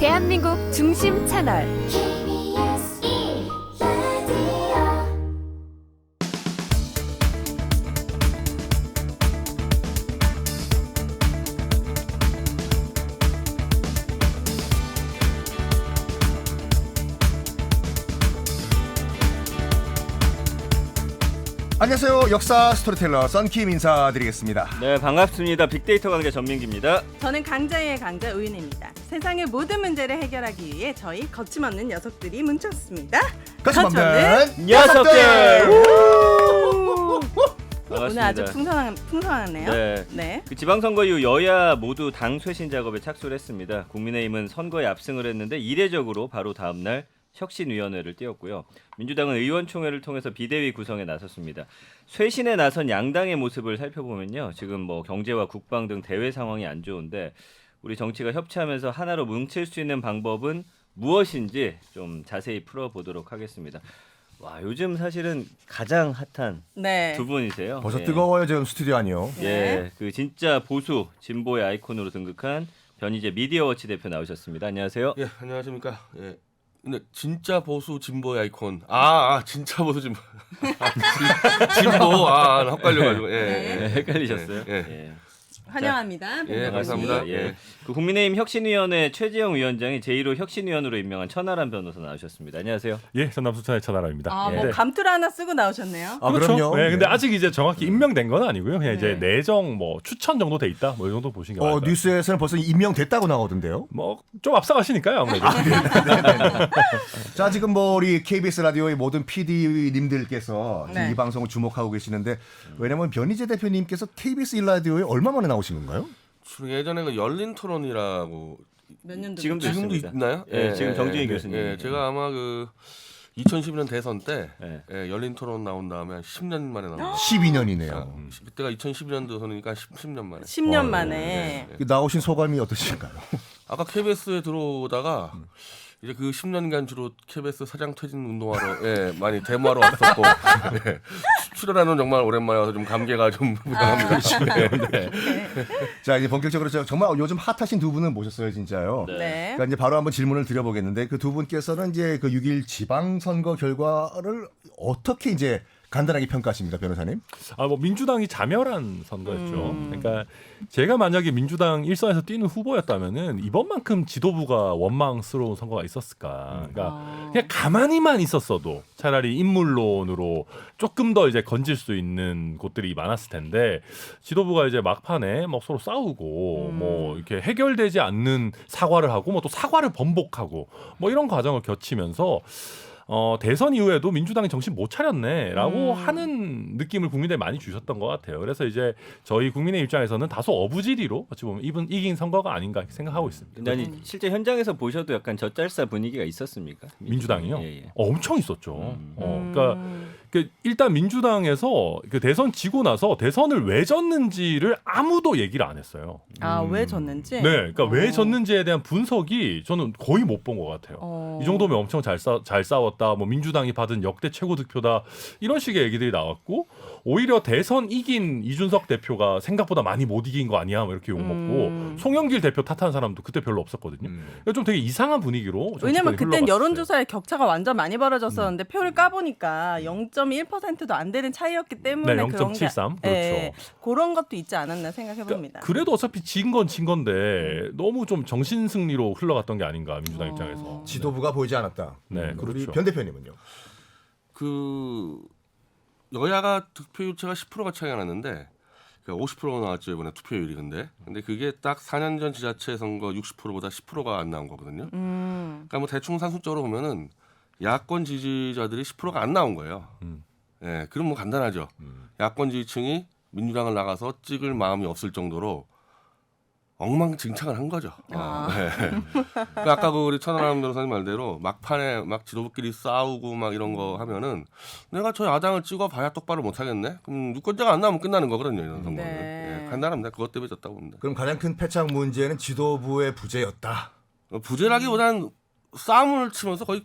대한민국 중심 채널 안녕하세요. 역사 스토리텔러 썬킴 인사드리겠습니다. 네, 반갑습니다. 빅데이터 강자 전민기입니다. 저는 강자의 강자 우윤혜입니다. 세상의 모든 문제를 해결하기 위해 저희 거침없는 녀석들이 뭉쳤습니다. 거침없는 녀석들! 오늘 아주 반갑습니다. 풍성하네요. 네. 네. 그 지방선거 이후 여야 모두 당 쇄신 작업에 착수를 했습니다. 국민의힘은 선거에 압승을 했는데 이례적으로 바로 다음 날 혁신위원회를 띄웠고요. 민주당은 의원총회를 통해서 비대위 구성에 나섰습니다. 쇄신에 나선 양당의 모습을 살펴보면요. 지금 뭐 경제와 국방 등 대외 상황이 안 좋은데 우리 정치가 협치하면서 하나로 뭉칠 수 있는 방법은 무엇인지 좀 자세히 풀어보도록 하겠습니다. 와, 요즘 사실은 가장 핫한 네. 두 분이세요. 벌써 예. 뜨거워요 지금 스튜디오 아니요. 예, 그 진짜 보수 진보의 아이콘으로 등극한 변희재 미디어워치 대표 나오셨습니다. 안녕하세요. 예, 안녕하십니까. 예. 근데 진짜 보수 진보의 아이콘. 진짜 보수 진보. 진보. 헷갈려가지고. 예. 네, 헷갈리셨어요? 예. 예. 환영합니다. 예, 감사합니다. 예. 예. 그 국민의힘 혁신위원회 최재형 위원장이 제1호 혁신위원으로 임명한 천하람 변호사 나오셨습니다. 안녕하세요. 예, 전남 수천의 천하람입니다. 뭐 예. 감투를 하나 쓰고 나오셨네요. 그렇죠. 그럼요. 예, 근데 네. 아직 이제 정확히 임명된 건 아니고요. 그냥 이제 네. 내정 뭐 추천 정도 돼 있다. 뭐 이 정도 보시는 게 맞아요. 뉴스에서는 벌써 임명됐다고 나오던데요. 뭐 좀 앞서가시니까요, 아무래도. 자, 지금 뭐 우리 KBS 라디오의 모든 PD님들께서 네. 이 방송을 주목하고 계시는데 왜냐면 변희재 대표님께서 KBS 1라디오에 얼마 만에 나오신 건가요? 예전에 그 열린 토론이라고 몇 년도 지금도 지금도 있습니다. 있나요? 예, 지금 정진희 교수님. 예, 제가 아마 그 2012년 대선 때 예. 열린 토론 나온 다음에 한 10년 만에 나온 거예요. 12년이네요. 그때가 2012년도 선이니까 10년 만에. 10년 만에. 나오신 소감이 어떠신가요? 아까 KBS에 들어오다가 이제 그 10년간 주로 KBS 사장 퇴진 운동하러 많이 데모하러 왔었고 출연하는 정말 오랜만에 와서 좀 감개가 좀 부당합니다. 자, 이제 본격적으로 정말 요즘 핫하신 두 분은 모셨어요, 진짜요. 네. 네. 그러니까 이제 바로 한번 질문을 드려보겠는데 그 두 분께서는 이제 그 6.1 지방선거 결과를 어떻게 이제 간단하게 평가하십니까, 변호사님? 뭐 민주당이 자멸한 선거였죠. 그러니까 제가 만약에 민주당 일선에서 뛰는 후보였다면은 이번만큼 지도부가 원망스러운 선거가 있었을까? 그러니까 그냥 가만히만 있었어도 차라리 인물론으로 조금 더 이제 건질 수 있는 곳들이 많았을 텐데 지도부가 이제 막판에 막 서로 싸우고 뭐 이렇게 해결되지 않는 사과를 하고 뭐 또 사과를 번복하고 뭐 이런 과정을 거치면서 대선 이후에도 민주당이 정신 못 차렸네라고 하는 느낌을 국민들이 많이 주셨던 것 같아요. 그래서 이제 저희 국민의 입장에서는 다소 어부지리로 어찌 보면 이긴 선거가 아닌가 이렇게 생각하고 있습니다. 근데 아니 실제 현장에서 보셔도 약간 젖잘싸 분위기가 있었습니까? 민주당이요? 예, 예. 엄청 있었죠. 그러니까 일단 민주당에서 그 대선 지고 나서 대선을 왜 졌는지를 아무도 얘기를 안 했어요. 왜 졌는지? 네, 그러니까 왜 졌는지에 대한 분석이 저는 거의 못 본 것 같아요. 이 정도면 엄청 잘 싸웠다. 뭐 민주당이 받은 역대 최고 득표다. 이런 식의 얘기들이 나왔고 오히려 대선 이긴 이준석 대표가 생각보다 많이 못 이긴 거 아니야? 뭐 이렇게 욕먹고 송영길 대표 탓하는 사람도 그때 별로 없었거든요. 그러니까 좀 되게 이상한 분위기로 왜냐면 정치권이 그땐 흘러갔어요. 여론조사의 격차가 완전 많이 벌어졌었는데 표를 까보니까 0.1%도 안 되는 차이였기 때문에 네, 그런 게 0.73 그렇죠. 그런 것도 있지 않았나 생각해봅니다. 그래도 어차피 진 건 진 건데 너무 좀 정신 승리로 흘러갔던 게 아닌가 민주당 입장에서. 지도부가 보이지 않았다. 네, 우리 그렇죠. 변 대표님은요? 그 여야가 득표율차가 10%가 차이가 났는데 50%가 나왔죠 이번에 투표율이 근데 그게 딱 4년 전 지자체 선거 60%보다 10%가 안 나온 거거든요. 그러니까 뭐 대충 산술적으로 보면은 야권 지지자들이 10%가 안 나온 거예요. 예, 그럼 뭐 간단하죠. 야권 지지층이 민주당을 나가서 찍을 마음이 없을 정도로 엉망진창을 한 거죠. 네. 그러니까 아까 우리 천하람 변호사님 말대로 막판에 막 지도부끼리 싸우고 막 이런 거 하면은 내가 저 야당을 찍어봐야 똑바로 못하겠네. 그럼 유권자가 안 나오면 끝나는 거거든요. 이런 선거는. 네. 간단합니다. 그것 때문에 졌다고 봅니다. 그럼 가장 큰 패착 문제는 지도부의 부재였다. 부재라기보다는 싸움을 치면서 거의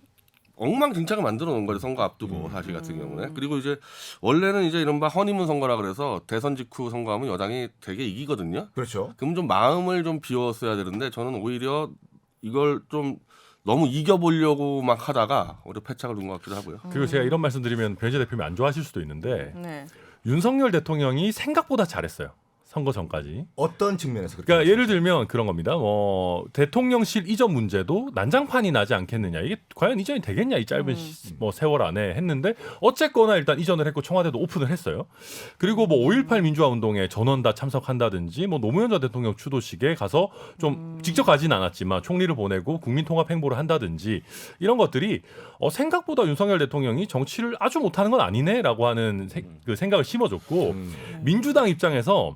엉망진창을 만들어 놓은 거죠. 선거 앞두고 사실 같은 경우는. 그리고 이제 원래는 이제 이른바 허니문 선거라 그래서 대선 직후 선거하면 여당이 되게 이기거든요. 그렇죠. 그럼 좀 마음을 좀 비웠어야 되는데 저는 오히려 이걸 좀 너무 이겨보려고 막 하다가 오히려 패착을 둔 것 같기도 하고요. 그리고 제가 이런 말씀드리면 변희재 대표님 안 좋아하실 수도 있는데 네. 윤석열 대통령이 생각보다 잘했어요. 선거 전까지. 어떤 측면에서 그렇게 그러니까 예를 들면 그런 겁니다. 뭐 대통령실 이전 문제도 난장판이 나지 않겠느냐. 이게 과연 이전이 되겠냐 이 짧은 뭐 세월 안에 했는데 어쨌거나 일단 이전을 했고 청와대도 오픈을 했어요. 그리고 뭐 5.18 민주화 운동에 전원 다 참석한다든지 뭐 노무현 전 대통령 추도식에 가서 좀 직접 가진 않았지만 총리를 보내고 국민 통합 행보를 한다든지 이런 것들이 생각보다 윤석열 대통령이 정치를 아주 못하는 건 아니네라고 하는 그 생각을 심어줬고 민주당 입장에서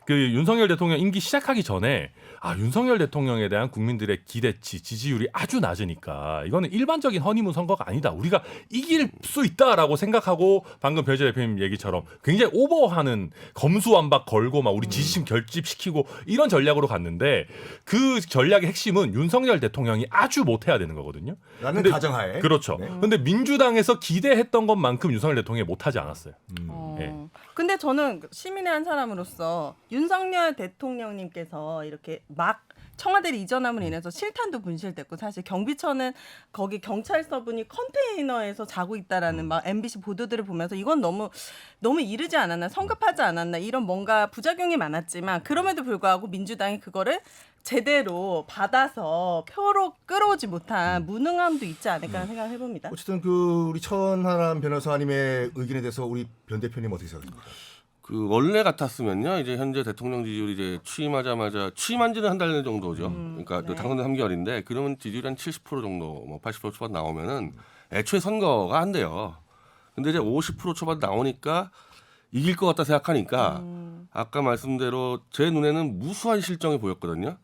그 윤석열 대통령 임기 시작하기 전에 윤석열 대통령에 대한 국민들의 기대치, 지지율이 아주 낮으니까 이거는 일반적인 허니문 선거가 아니다. 우리가 이길 수 있다라고 생각하고 방금 변희재 대표님 얘기처럼 굉장히 오버하는 검수완박 걸고 막 우리 지지층 결집시키고 이런 전략으로 갔는데 그 전략의 핵심은 윤석열 대통령이 아주 못해야 되는 거거든요. 라는 근데 가정하에. 그렇죠. 네. 근데 민주당에서 기대했던 것만큼 윤석열 대통령이 못하지 않았어요. 예. 근데 저는 시민의 한 사람으로서 윤석열 대통령님께서 이렇게 막 청와대를 이전함으로 인해서 실탄도 분실됐고 사실 경비처는 거기 경찰서분이 컨테이너에서 자고 있다라는 막 MBC 보도들을 보면서 이건 너무 이르지 않았나 성급하지 않았나 이런 뭔가 부작용이 많았지만 그럼에도 불구하고 민주당이 그거를 제대로 받아서 표로 끌어오지 못한 무능함도 있지 않을까 하는 생각을 해봅니다. 어쨌든 그 우리 천하람 변호사님의 의견에 대해서 우리 변 대표님 어떻게 생각하십니까? 그 원래 같았으면요, 이제 현재 대통령 지지율이 이제 취임하자마자 취임한 지는 한 달 정도죠. 그러니까 네. 당선된 3개월인데 그러면 지지율이 한 70% 정도, 뭐 80% 초반 나오면은 애초에 선거가 안 돼요. 근데 이제 50% 초반 나오니까 이길 것 같다 생각하니까 아까 말씀대로 제 눈에는 무수한 실정이 보였거든요.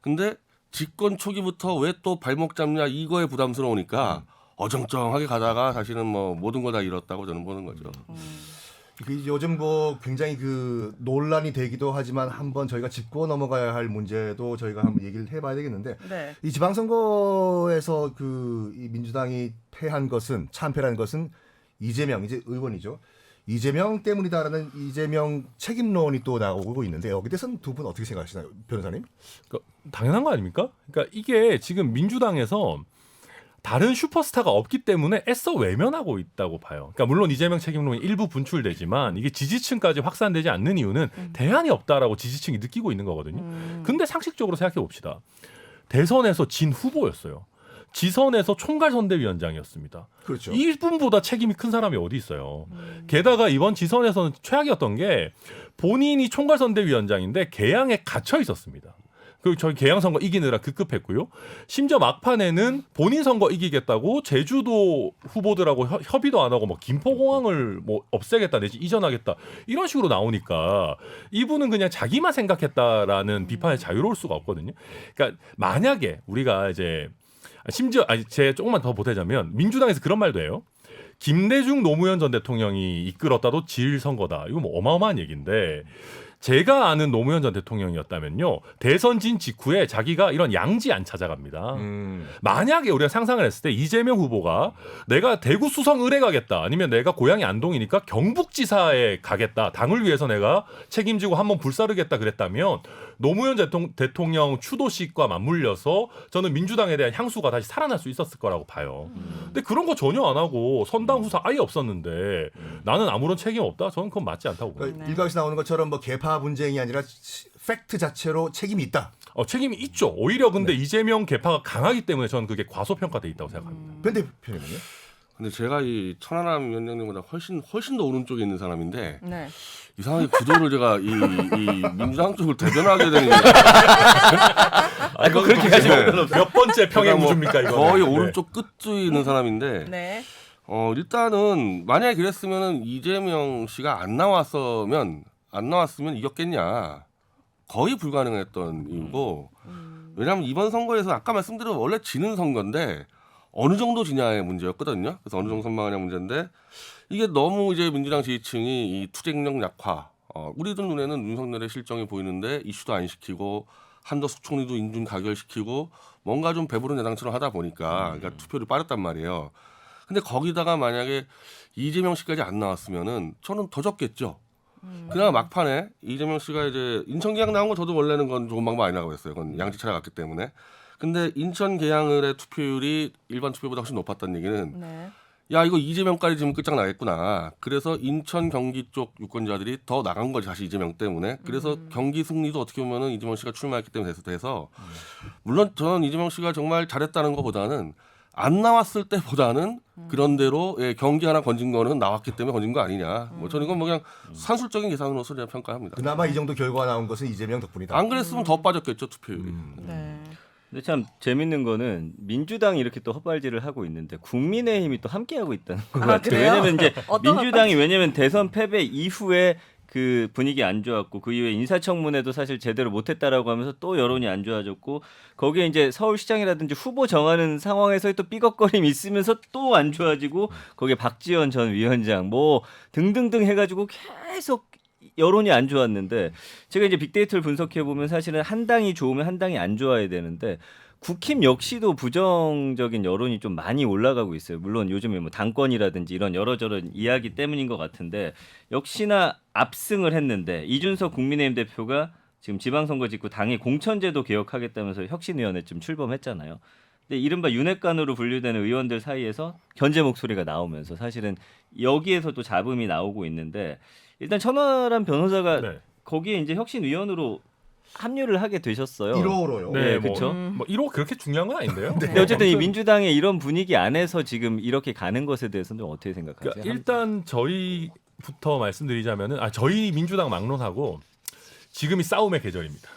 근데 집권 초기부터 왜 또 발목 잡냐 이거에 부담스러우니까 어정쩡하게 가다가 사실은 뭐 모든 거 다 잃었다고 저는 보는 거죠. 그 요즘 뭐 굉장히 그 논란이 되기도 하지만 한번 저희가 짚고 넘어가야 할 문제도 저희가 한번 얘기를 해봐야 되겠는데 네. 이 지방선거에서 이 민주당이 패한 것은 참패라는 것은 이재명 이제 의원이죠. 이재명 때문이다라는 이재명 책임론이 또 나오고 있는데 여기 대해서는 두 분 어떻게 생각하시나요, 변호사님? 당연한 거 아닙니까? 그러니까 이게 지금 민주당에서 다른 슈퍼스타가 없기 때문에 애써 외면하고 있다고 봐요. 그러니까 물론 이재명 책임론이 일부 분출되지만 이게 지지층까지 확산되지 않는 이유는 대안이 없다라고 지지층이 느끼고 있는 거거든요. 근데 상식적으로 생각해 봅시다. 대선에서 진 후보였어요. 지선에서 총괄선대위원장이었습니다. 그렇죠. 이분보다 책임이 큰 사람이 어디 있어요. 게다가 이번 지선에서는 최악이었던 게 본인이 총괄선대위원장인데 개항에 갇혀 있었습니다. 그리고 저희 개항 선거 이기느라 급급했고요. 심지어 막판에는 본인 선거 이기겠다고 제주도 후보들하고 협의도 안 하고 뭐 김포공항을 뭐 없애겠다 내지 이전하겠다 이런 식으로 나오니까 이분은 그냥 자기만 생각했다라는 비판에 자유로울 수가 없거든요. 그러니까 만약에 우리가 이제 심지어 제가 조금만 더 보태자면 민주당에서 그런 말도 해요. 김대중 노무현 전 대통령이 이끌었다도 질 선거다. 이거 뭐 어마어마한 얘기인데 제가 아는 노무현 전 대통령이었다면요. 대선 진 직후에 자기가 이런 양지 안 찾아갑니다. 만약에 우리가 상상을 했을 때 이재명 후보가 내가 대구 수성 을에 가겠다. 아니면 내가 고향이 안동이니까 경북지사에 가겠다. 당을 위해서 내가 책임지고 한번 불사르겠다 그랬다면 노무현 대통령 추도식과 맞물려서 저는 민주당에 대한 향수가 다시 살아날 수 있었을 거라고 봐요. 근데 그런 거 전혀 안 하고 선당 후사 아예 없었는데 나는 아무런 책임 없다? 저는 그건 맞지 않다고 봅니다. 그러니까 일각에서 나오는 것처럼 뭐 개파 분쟁이 아니라 팩트 자체로 책임이 있다. 책임이 있죠. 오히려 근데 이재명 개파가 강하기 때문에 저는 그게 과소평가돼 있다고 생각합니다. 변 대표님은요? 근데 제가 이 천하람 위원장님보다 훨씬 더 오른쪽에 있는 사람인데 네. 이상하게 구도를 제가 이 민주당 쪽을 대변하게 되는 그거 그렇게 가시면 몇 번째 평행 우주입니까 이거? 거의 오른쪽 끝쪽에 있는 사람인데 네. 일단은 만약에 그랬으면은 이재명 씨가 안 나왔으면 이겼겠냐 거의 불가능했던 이유고 왜냐하면 이번 선거에서 아까 말씀드린 원래 지는 선거인데 어느 정도 지냐의 문제였거든요. 그래서 어느 정도 선방하냐 문제인데 이게 너무 이제 민주당 지지층이 이 투쟁력 약화, 우리들 눈에는 윤석열의 실정이 보이는데 이슈도 안 시키고 한덕수 총리도 인준 가결시키고 뭔가 좀 배부른 야당처럼 하다 보니까 그러니까 투표를 빠졌단 말이에요. 근데 거기다가 만약에 이재명 씨까지 안 나왔으면은 저는 더 적겠죠. 그나마 막판에 이재명 씨가 이제 인천계약 나온 거 저도 원래는 건 조금 방법 아니라고 했어요. 그건 양지 찾아갔기 때문에. 근데 인천 계양을의 투표율이 일반 투표보다 훨씬 높았다는 얘기는 네. 야 이거 이재명까지 지금 끝장나겠구나. 그래서 인천 경기 쪽 유권자들이 더 나간 거지 사실 이재명 때문에. 그래서 경기 승리도 어떻게 보면은 이재명 씨가 출마했기 때문에 돼서 물론 저는 이재명 씨가 정말 잘했다는 것보다는 안 나왔을 때보다는 그런 대로 예, 경기 하나 건진 거는 나왔기 때문에 건진 거 아니냐. 뭐 저는 이건 뭐 그냥 산술적인 계산으로서 제가 평가합니다. 그나마 이 정도 결과가 나온 것은 이재명 덕분이다. 안 그랬으면 더 빠졌겠죠 투표율이. 네. 근데 참 재밌는 거는 민주당이 이렇게 또 헛발질을 하고 있는데 국민의힘이 또 함께하고 있다는 것 같아요. 그래요? 왜냐면 이제 어떤 민주당이 왜냐면 대선 패배 이후에 그 분위기 안 좋았고 그 이후에 인사청문회도 사실 제대로 못했다라고 하면서 또 여론이 안 좋아졌고 거기에 이제 서울시장이라든지 후보 정하는 상황에서 또 삐걱거림이 있으면서 또 안 좋아지고 거기에 박지원 전 위원장 뭐 등등등 해가지고 계속 여론이 안 좋았는데 제가 이제 빅데이터를 분석해 보면 사실은 한 당이 좋으면 한 당이 안 좋아야 되는데 국힘 역시도 부정적인 여론이 좀 많이 올라가고 있어요. 물론 요즘에 뭐 당권이라든지 이런 여러저런 이야기 때문인 것 같은데 역시나 압승을 했는데 이준석 국민의힘 대표가 지금 지방선거 직후 당의 공천제도 개혁하겠다면서 혁신위원회쯤 출범했잖아요. 근데 이른바 윤핵관으로 분류되는 의원들 사이에서 견제 목소리가 나오면서 사실은 여기에서도 잡음이 나오고 있는데 일단 천하람 변호사가 네. 거기에 이제 혁신위원으로 합류를 하게 되셨어요. 1호로요. 네, 뭐, 그렇죠. 뭐 1호 그렇게 중요한 건 아닌데요. 근데 어쨌든 이 민주당의 이런 분위기 안에서 지금 이렇게 가는 것에 대해서는 좀 어떻게 생각하세요? 그러니까 일단 저희부터 말씀드리자면은 저희 민주당 막론하고 지금이 싸움의 계절입니다.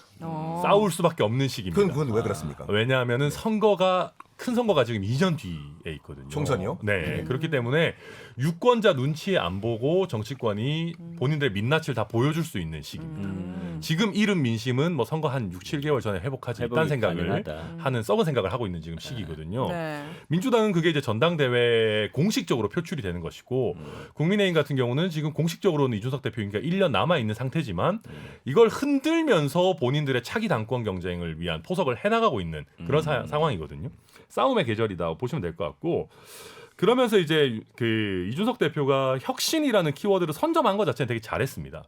싸울 수밖에 없는 시기입니다. 그건 왜 그렇습니까? 왜냐하면은 선거가 큰 선거가 지금 2년 뒤에 있거든요. 총선이요? 네. 그렇기 때문에 유권자 눈치 안 보고 정치권이 본인들의 민낯을 다 보여줄 수 있는 시기입니다. 지금 잃은 민심은 뭐 선거 한 6, 7개월 전에 회복하지 회복이 있다는 생각을 가능하다. 하는 썩은 생각을 하고 있는 지금 시기거든요. 네. 민주당은 그게 이제 전당대회에 공식적으로 표출이 되는 것이고 국민의힘 같은 경우는 지금 공식적으로는 이준석 대표 임기가 1년 남아 있는 상태지만 이걸 흔들면서 본인들의 차기 당권 경쟁을 위한 포석을 해나가고 있는 그런 상황이거든요. 싸움의 계절이다 보시면 될 것 같고 그러면서 이제 그 이준석 대표가 혁신이라는 키워드를 선점한 것 자체는 되게 잘했습니다.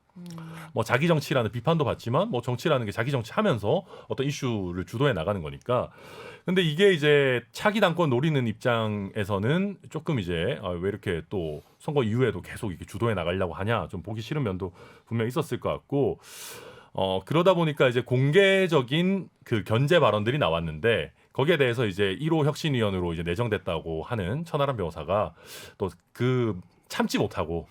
뭐 자기 정치라는 비판도 받지만 뭐 정치라는 게 자기 정치하면서 어떤 이슈를 주도해 나가는 거니까. 근데 이게 이제 차기 당권 노리는 입장에서는 조금 이제 왜 이렇게 또 선거 이후에도 계속 이렇게 주도해 나가려고 하냐 좀 보기 싫은 면도 분명히 있었을 것 같고 그러다 보니까 이제 공개적인 그 견제 발언들이 나왔는데 거기에 대해서 이제 1호 혁신위원으로 이제 내정됐다고 하는 천하람 변호사가 또 그 참지 못하고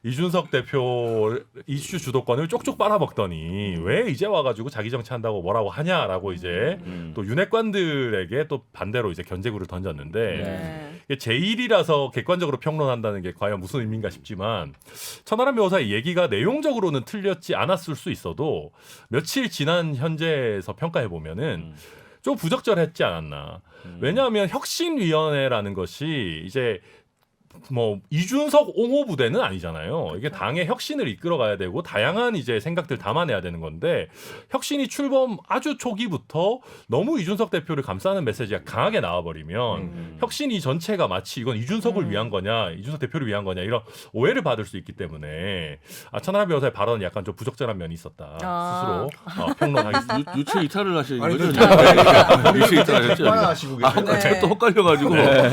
이준석 대표 이슈 주도권을 쪽쪽 빨아먹더니 왜 이제 와가지고 자기 정치한다고 뭐라고 하냐라고 이제 또 윤핵관들에게 또 반대로 이제 견제구를 던졌는데 네. 제1이라서 객관적으로 평론한다는 게 과연 무슨 의미인가 싶지만 천하람 변호사의 얘기가 내용적으로는 틀렸지 않았을 수 있어도 며칠 지난 현재에서 평가해 보면은 좀 부적절했지 않았나. 왜냐하면 혁신위원회라는 것이 이제 뭐 이준석 옹호 부대는 아니잖아요. 이게 당의 혁신을 이끌어가야 되고 다양한 이제 생각들 담아내야 되는 건데 혁신이 출범 아주 초기부터 너무 이준석 대표를 감싸는 메시지가 강하게 나와버리면 혁신이 전체가 마치 이건 이준석을 위한 거냐, 이준석 대표를 위한 거냐 이런 오해를 받을 수 있기 때문에 천하람 변호사의 발언은 약간 좀 부적절한 면이 있었다 스스로 평론하겠습니다. 유체 이탈을 하시는 아니, 거죠? 저- 유체 이탈하셨죠? 하시고 계세요. 제가 또 헷갈려가지고 네,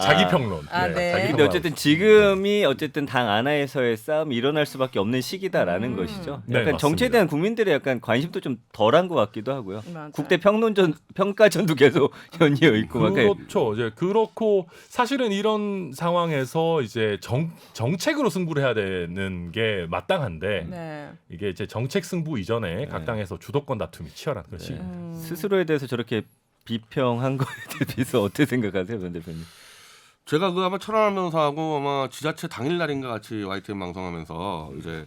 자기 평론. 네. 자기 근데 평론. 어쨌든 지금이 어쨌든 당 안하에서의 싸움이 일어날 수밖에 없는 시기다라는 것이죠. 네, 약간 정치에 맞습니다. 대한 국민들의 약간 관심도 좀 덜한 것 같기도 하고요. 맞아요. 국대 평가전도 계속 연이어 있고 막 그렇죠. 이제 그렇고 사실은 이런 상황에서 이제 정책으로 승부를 해야 되는 게 마땅한데 네. 이게 이제 정책 승부 이전에 각 당에서 주도권 다툼이 치열한 것이. 스스로에 대해서 저렇게 비평한 거에 대해서 어떻게 생각하세요, 변 대표님? 제가 그 아마 천하람 변호사하고 아마 지자체 당일날인가 같이 YTN 방송하면서 이제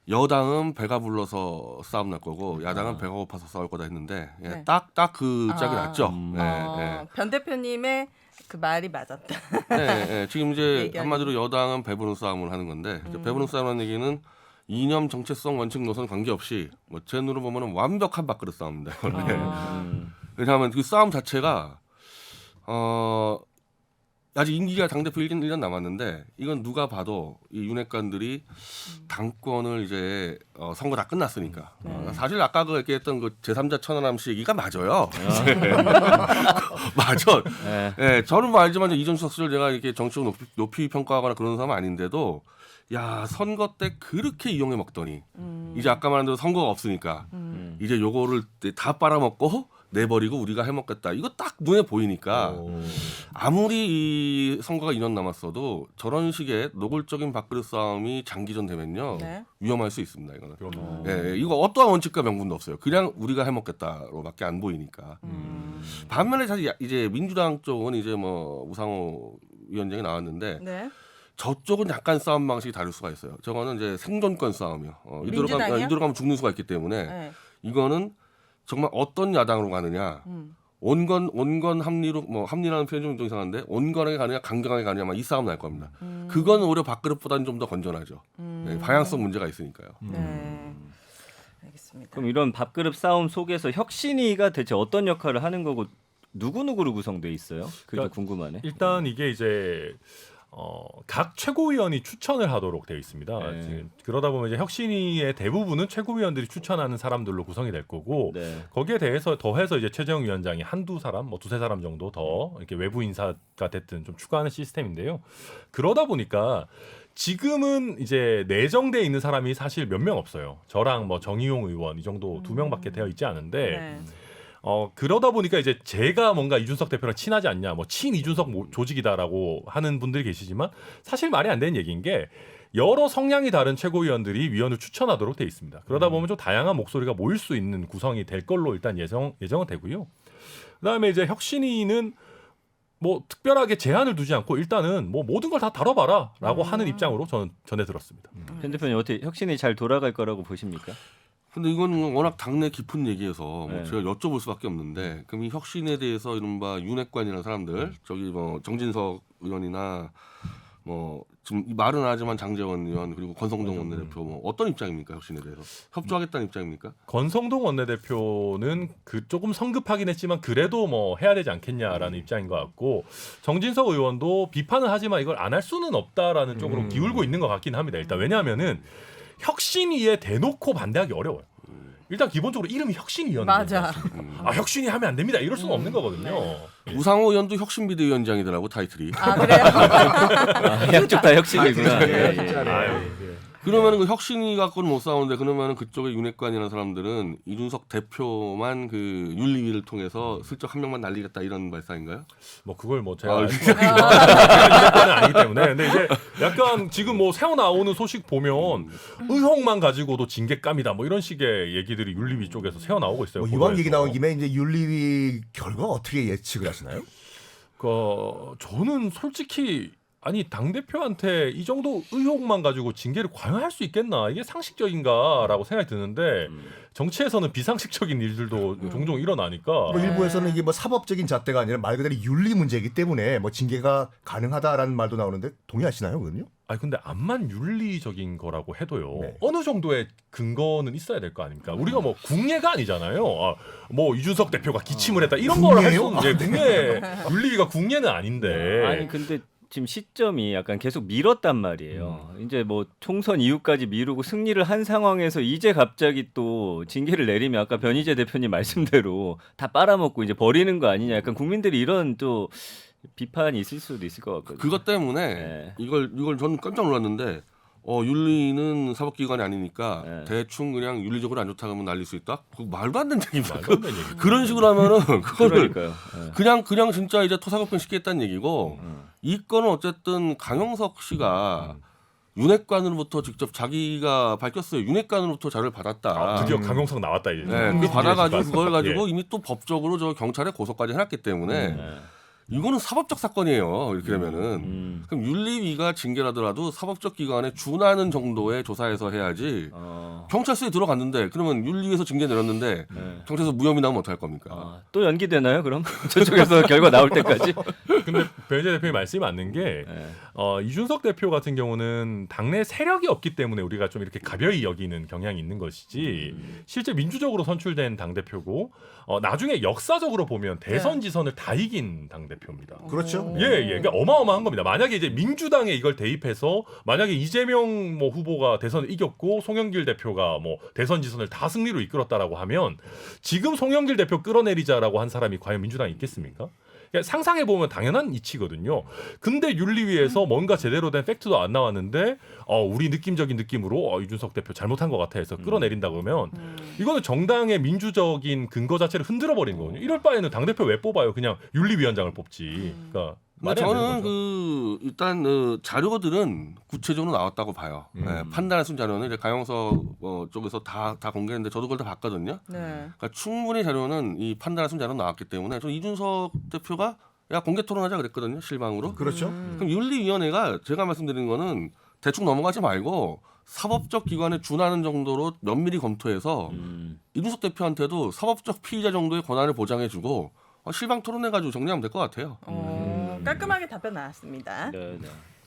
여당은 배가 불러서 싸움 날 거고 야당은 배가 고파서 싸울 거다 했는데 예, 네. 딱 그 짝이 났죠. 변 대표님의 그 말이 맞았다. 지금 이제 얘기하는 한마디로 여당은 배부른 싸움을 하는 건데 이제 배부른 싸움이라는 얘기는 이념, 정체성, 원칙, 노선 관계없이 뭐 제 눈으로 보면은 완벽한 밥그릇 싸움입니다. 왜냐하면 그 싸움 자체가 아직 임기가 당대표 1년 남았는데 이건 누가 봐도 이 윤핵관들이 당권을 이제 선거 다 끝났으니까 사실 아까 그 얘기했던 그 제3자 천하람 씨 얘기가 맞아요. 맞아. 예, 저는 뭐 알지만 이준석 씨를 제가 이렇게 정치적 높이 평가하거나 그런 사람은 아닌데도 야 선거 때 그렇게 이용해 먹더니 이제 아까 말한 대로 선거가 없으니까 이제 요거를 다 빨아먹고 내버리고 우리가 해먹겠다. 이거 딱 눈에 보이니까 아무리 이 선거가 2년 남았어도 저런 식의 노골적인 밥그릇 싸움이 장기전 되면요 네. 위험할 수 있습니다. 이거는. 예, 이거 어떠한 원칙과 명분도 없어요. 그냥 우리가 해먹겠다로밖에 안 보이니까. 반면에 사실 이제 민주당 쪽은 이제 뭐 우상호 위원장이 나왔는데 네. 저쪽은 약간 싸움 방식이 다를 수가 있어요. 저거는 이제 생존권 싸움이요. 이대로 민주당이요? 가면 죽는 수가 있기 때문에 네. 이거는 정말 어떤 야당으로 가느냐. 온건 합리로 뭐 합리라는 표현이 좀 이상한데 온건하게 가느냐 강경하게 가느냐만 이 싸움 날 겁니다. 그건 오히려 밥그릇보다는 좀 더 건전하죠. 네, 방향성 문제가 있으니까요. 네. 알겠습니다. 그럼 이런 밥그릇 싸움 속에서 혁신위가 대체 어떤 역할을 하는 거고 누구누구로 구성돼 있어요? 그게 그러니까 궁금하네. 일단 이게 이제 각 최고위원이 추천을 하도록 되어 있습니다. 네. 지금 그러다 보면 이제 혁신위의 대부분은 최고위원들이 추천하는 사람들로 구성이 될 거고 네. 거기에 대해서 더해서 이제 최재형 위원장이 한두 사람, 뭐 두세 사람 정도 더 이렇게 외부 인사가 됐든 좀 추가하는 시스템인데요. 그러다 보니까 지금은 이제 내정돼 있는 사람이 사실 몇 명 없어요. 저랑 뭐 정의용 의원 이 정도 2명밖에 되어 있지 않은데. 네. 그러다 보니까 이제 제가 뭔가 이준석 대표랑 친하지 않냐, 뭐 친 이준석 조직이다라고 하는 분들이 계시지만 사실 말이 안 되는 얘기인 게 여러 성향이 다른 최고위원들이 위원을 추천하도록 돼 있습니다. 그러다 보면 좀 다양한 목소리가 모일 수 있는 구성이 될 걸로 일단 예정은 되고요. 그다음에 이제 혁신위는 뭐 특별하게 제한을 두지 않고 일단은 뭐 모든 걸 다 다뤄봐라라고 하는 입장으로 저는 전해 들었습니다. 편 대표님 어떻게 혁신이 잘 돌아갈 거라고 보십니까? 근데 이건 워낙 당내 깊은 얘기여서 뭐 네. 제가 여쭤볼 수밖에 없는데 그럼 이 혁신에 대해서 이른바 윤핵관이라는 사람들 저기 뭐 정진석 의원이나 뭐 지금 말은 하지만 장제원 의원 그리고 권성동 원내대표 뭐 어떤 입장입니까 혁신에 대해서 협조하겠다는 입장입니까? 권성동 원내대표는 그 조금 성급하긴 했지만 그래도 뭐 해야 되지 않겠냐라는 입장인 것 같고 정진석 의원도 비판을 하지만 이걸 안 할 수는 없다라는 쪽으로 기울고 있는 것 같긴 합니다. 일단 왜냐하면은 혁신위에 대놓고 반대하기 어려워요. 일단 기본적으로 이름이 혁신위원회. 맞아. 혁신위 하면 안 됩니다. 이럴 수는 없는 거거든요. 우상호 의원도 혁신비대위원장이더라고 타이틀이. 아 그래요? 양쪽 다 혁신이구나. 네, 예, 예. 진짜네. 아유, 그러면은 그 혁신이 갖고는 못 싸우는데 그러면은 그쪽의 윤핵관이라는 사람들은 이준석 대표만 그 윤리위를 통해서 슬쩍 한 명만 날리겠다 이런 발상인가요? 뭐 그걸 뭐 제가 아, 이건 아니기 때문에 근데 이제 약간 지금 뭐 새어 나오는 소식 보면 의혹만 가지고도 징계감이다 뭐 이런 식의 얘기들이 윤리위 쪽에서 새어 나오고 있어요. 뭐 이왕 얘기 나온 김에 이제 윤리위 결과 어떻게 예측을 하시나요? 저는 솔직히 아니 당대표한테 이 정도 의혹만 가지고 징계를 과연 할 수 있겠나 이게 상식적인가라고 생각이 드는데 정치에서는 비상식적인 일들도 종종 일어나니까 뭐 일부에서는 이게 뭐 사법적인 잣대가 아니라 말 그대로 윤리 문제이기 때문에 뭐 징계가 가능하다라는 말도 나오는데 동의하시나요, 그건요? 아니 근데 암만 윤리적인 거라고 해도요 네. 어느 정도의 근거는 있어야 될 거 아닙니까? 우리가 뭐 국례가 아니잖아요. 뭐 이준석 대표가 기침을 했다 이런 걸 할 수는 국례 윤리위가 국례는 아닌데 아니 근데 지금 시점이 약간 계속 미뤘단 말이에요. 이제 뭐 총선 이후까지 미루고 승리를 한 상황에서 이제 갑자기 또 징계를 내리면 아까 변희재 대표님 말씀대로 다 빨아먹고 이제 버리는 거 아니냐. 약간 국민들이 이런 또 비판이 있을 수도 있을 것 같거든요. 그것 때문에 네. 이걸 저는 깜짝 놀랐는데 윤리는 사법기관이 아니니까 네. 대충 그냥 윤리적으로 안 좋다 하면 날릴 수 있다? 그거 말도 안 되는 얘기입니다. 말도 안 되는 얘기죠. 그런 식으로 하면은 그거를 그러니까요. 예. 그냥 진짜 이제 토사구팽 시키겠다는 얘기고 이 건은 어쨌든 강영석 씨가 윤핵관으로부터 직접 자기가 밝혔어요. 윤핵관으로부터 자료를 받았다. 드디어 강용석 나왔다 이제. 네, 그 그 받아가지고 그걸 가지고 예. 이미 또 법적으로 저 경찰에 고소까지 해놨기 때문에 이거는 사법적 사건이에요. 이렇게 되면은 그럼 윤리위가 징계를 하더라도 사법적 기관에 준하는 정도의 조사에서 해야지. 경찰서에 들어갔는데 그러면 윤리위에서 징계 내렸는데 경찰서 무혐의 나오면 어떡할 겁니까? 또 연기되나요? 그럼 저쪽에서 결과 나올 때까지? 근데 변희재 대표님 말씀이 맞는 게 이준석 대표 같은 경우는 당내 세력이 없기 때문에 우리가 좀 이렇게 가벼이 여기는 경향이 있는 것이지 실제 민주적으로 선출된 당 대표고 나중에 역사적으로 보면 대선 지선을 다 이긴 당 대표. 대표입니다. 그렇죠. 예. 그러니까 어마어마한 겁니다. 만약에 이제 민주당에 이걸 대입해서 만약에 이재명 뭐 후보가 대선을 이겼고 송영길 대표가 뭐 대선 지선을 다 승리로 이끌었다라고 하면 지금 송영길 대표 끌어내리자라고 한 사람이 과연 민주당에 있겠습니까? 그러니까 상상해 보면 당연한 이치거든요. 근데 윤리위에서 뭔가 제대로 된 팩트도 안 나왔는데 우리 느낌적인 느낌으로 이준석 대표 잘못한 것 같아 해서 끌어내린다 그러면 이거는 정당의 민주적인 근거 자체를 흔들어 버리는 거거든요. 이럴 바에는 당 대표 왜 뽑아요? 그냥 윤리위원장을 뽑지. 그러니까 말이 안 되는 저는 거죠. 일단 자료들은 구체적으로 나왔다고 봐요. 네, 판단할 수 있는 자료는 이제 강영석 쪽에서 다 공개했는데 저도 그걸 다 봤거든요. 네. 그러니까 충분히 자료는 이 판단할 수 있는 자료는 나왔기 때문에 저 이준석 대표가 야 공개 토론하자 그랬거든요. 실방으로. 그렇죠. 그럼 윤리위원회가 제가 말씀드리는 거는 대충 넘어가지 말고 사법적 기관에 준하는 정도로 면밀히 검토해서 이준석 대표한테도 사법적 피의자 정도의 권한을 보장해주고 실방 토론해가지고 정리하면 될 것 같아요. 깔끔하게 답변 나왔습니다. 네.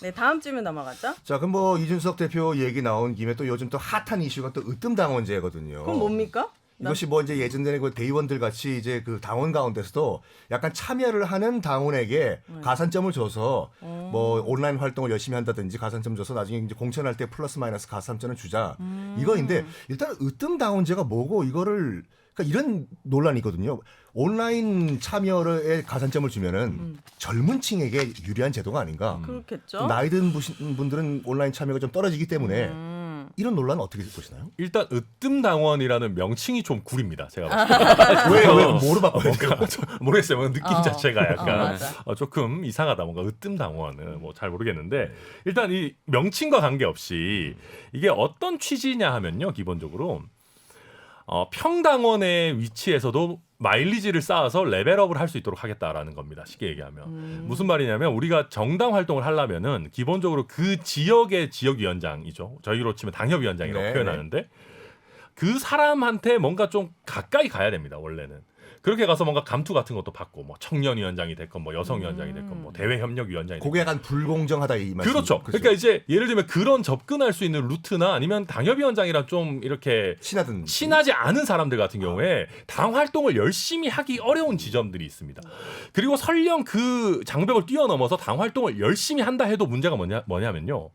네, 다음 질문 넘어가죠. 자, 그럼 뭐 이준석 대표 얘기 나온 김에 또 요즘 또 핫한 이슈가 또 으뜸당원제거든요. 그럼 뭡니까? 이것이 뭐 이제 예전에 그 대의원들 같이 이제 그 당원 가운데서도 약간 참여를 하는 당원에게 가산점을 줘서 뭐 온라인 활동을 열심히 한다든지 가산점 줘서 나중에 이제 공천할 때 플러스 마이너스 가산점을 주자 이거인데 일단 으뜸당원제가 뭐고 이거를 그러니까 이런 논란이거든요. 온라인 참여에 가산점을 주면은 젊은 층에게 유리한 제도가 아닌가. 그렇겠죠. 나이 든 분들은 온라인 참여가 좀 떨어지기 때문에 이런 논란은 어떻게 보시나요? 일단 으뜸당원이라는 명칭이 좀 구립니다. 제가 봤을 때. 왜요? 뭐로 바꿔야 돼요? 모르겠어요. 느낌 자체가 약간 맞아. 조금 이상하다. 뭔가 으뜸당원은 뭐 잘 모르겠는데 일단 이 명칭과 관계없이 이게 어떤 취지냐 하면요. 기본적으로 평당원의 위치에서도 마일리지를 쌓아서 레벨업을 할 수 있도록 하겠다라는 겁니다. 쉽게 얘기하면. 무슨 말이냐면 우리가 정당 활동을 하려면은 기본적으로 그 지역의 지역위원장이죠. 저희로 치면 당협위원장이라고 네. 표현하는데 그 사람한테 뭔가 좀 가까이 가야 됩니다. 원래는. 그렇게 가서 뭔가 감투 같은 것도 받고 뭐 청년위원장이 됐건 뭐 여성위원장이 됐건 뭐 대외협력위원장이 됐건 그게 약간 불공정하다 이 말씀. 그렇죠. 그러니까 이제 예를 들면 그런 접근할 수 있는 루트나 아니면 당협위원장이랑 좀 이렇게 친하든 친하지 않은 사람들 같은 경우에 당 활동을 열심히 하기 어려운 지점들이 있습니다. 그리고 설령 그 장벽을 뛰어넘어서 당 활동을 열심히 한다 해도 문제가 뭐냐면요.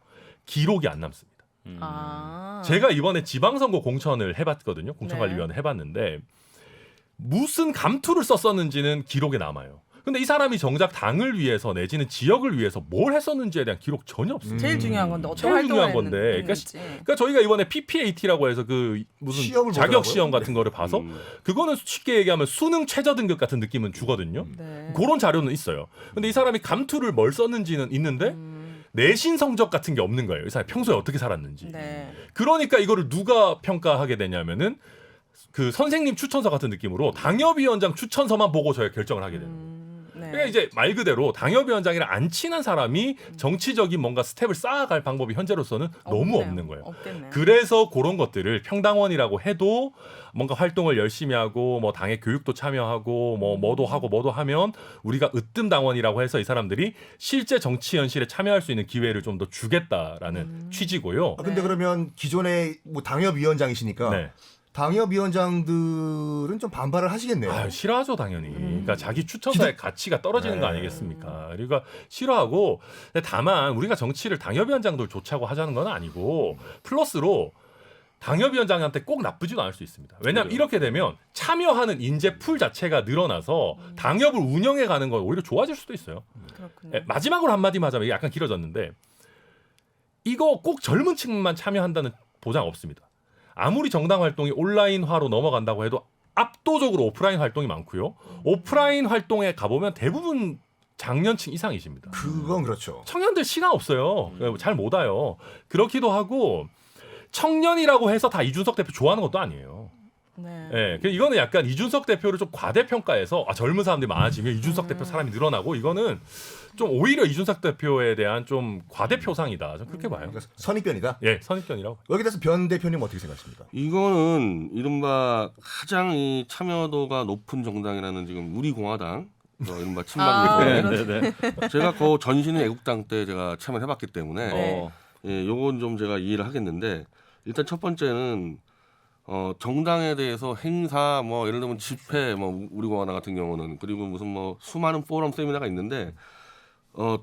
기록이 안 남습니다. 제가 이번에 지방선거 공천을 해봤거든요. 공천관리위원회 해봤는데 무슨 감투를 썼었는지는 기록에 남아요. 근데 이 사람이 정작 당을 위해서 내지는 지역을 위해서 뭘 했었는지에 대한 기록 전혀 없습니다. 제일 중요한 건데 어떤 제일 활동을 중요한 건데. 했는지. 그러니까 저희가 이번에 PPAT라고 해서 그 무슨 시험을 자격 보더라고요. 시험 같은 거를 봐서 그거는 쉽게 얘기하면 수능 최저 등급 같은 느낌은 주거든요. 네. 그런 자료는 있어요. 근데 이 사람이 감투를 뭘 썼는지는 있는데 내신 성적 같은 게 없는 거예요. 이 사람이 평소에 어떻게 살았는지. 네. 그러니까 이거를 누가 평가하게 되냐면은 그 선생님 추천서 같은 느낌으로 당협위원장 추천서만 보고 저희가 결정을 하게 되는 거예요. 네. 그러니까 이제 말 그대로 당협위원장이랑 안 친한 사람이 정치적인 뭔가 스텝을 쌓아갈 방법이 현재로서는 너무 없네요. 없는 거예요. 없겠네요. 그래서 그런 것들을 평당원이라고 해도 뭔가 활동을 열심히 하고 뭐 당의 교육도 참여하고 뭐도 하고 뭐도 하면 우리가 으뜸당원이라고 해서 이 사람들이 실제 정치 현실에 참여할 수 있는 기회를 좀 더 주겠다라는 취지고요. 근데 그러면 기존의 뭐 당협위원장이시니까 네. 당협위원장들은 좀 반발을 하시겠네요. 아, 싫어하죠 당연히. 그러니까 자기 추천서의 가치가 떨어지는 거 아니겠습니까? 그러니까 싫어하고 근데 다만 우리가 정치를 당협위원장들 좋자고 하자는 건 아니고 플러스로 당협위원장한테 꼭 나쁘지도 않을 수 있습니다. 왜냐하면 이렇게 되면 참여하는 인재 풀 자체가 늘어나서 당협을 운영해 가는 건 오히려 좋아질 수도 있어요. 그렇군요. 마지막으로 한마디만 하자면 이게 약간 길어졌는데 이거 꼭 젊은 층만 참여한다는 보장 없습니다. 아무리 정당 활동이 온라인화로 넘어간다고 해도 압도적으로 오프라인 활동이 많고요. 오프라인 활동에 가보면 대부분 장년층 이상이십니다. 그건 그렇죠. 청년들 시간 없어요. 잘 못 와요. 그렇기도 하고 청년이라고 해서 다 이준석 대표 좋아하는 것도 아니에요. 네. 예, 이거는 약간 이준석 대표를 좀 과대평가해서 젊은 사람들이 많아지면 이준석 대표 사람이 늘어나고 이거는 좀 오히려 이준석 대표에 대한 좀 과대표상이다. 좀 그렇게 봐요. 그러니까 선입견이다. 예, 선입견이라고. 여기 대해서 변 대표님 어떻게 생각하십니까? 이거는 이른바 가장 이 참여도가 높은 정당이라는 지금 우리공화당 이른바 친박인데 네네. 제가 그 전신의 애국당 때 제가 참여해봤기 때문에 네. 예, 요건 좀 제가 이해를 하겠는데 일단 첫 번째는 정당에 대해서 행사 뭐 예를 들면 집회 뭐 우리 공화당 같은 경우는 그리고 무슨 뭐 수많은 포럼 세미나가 있는데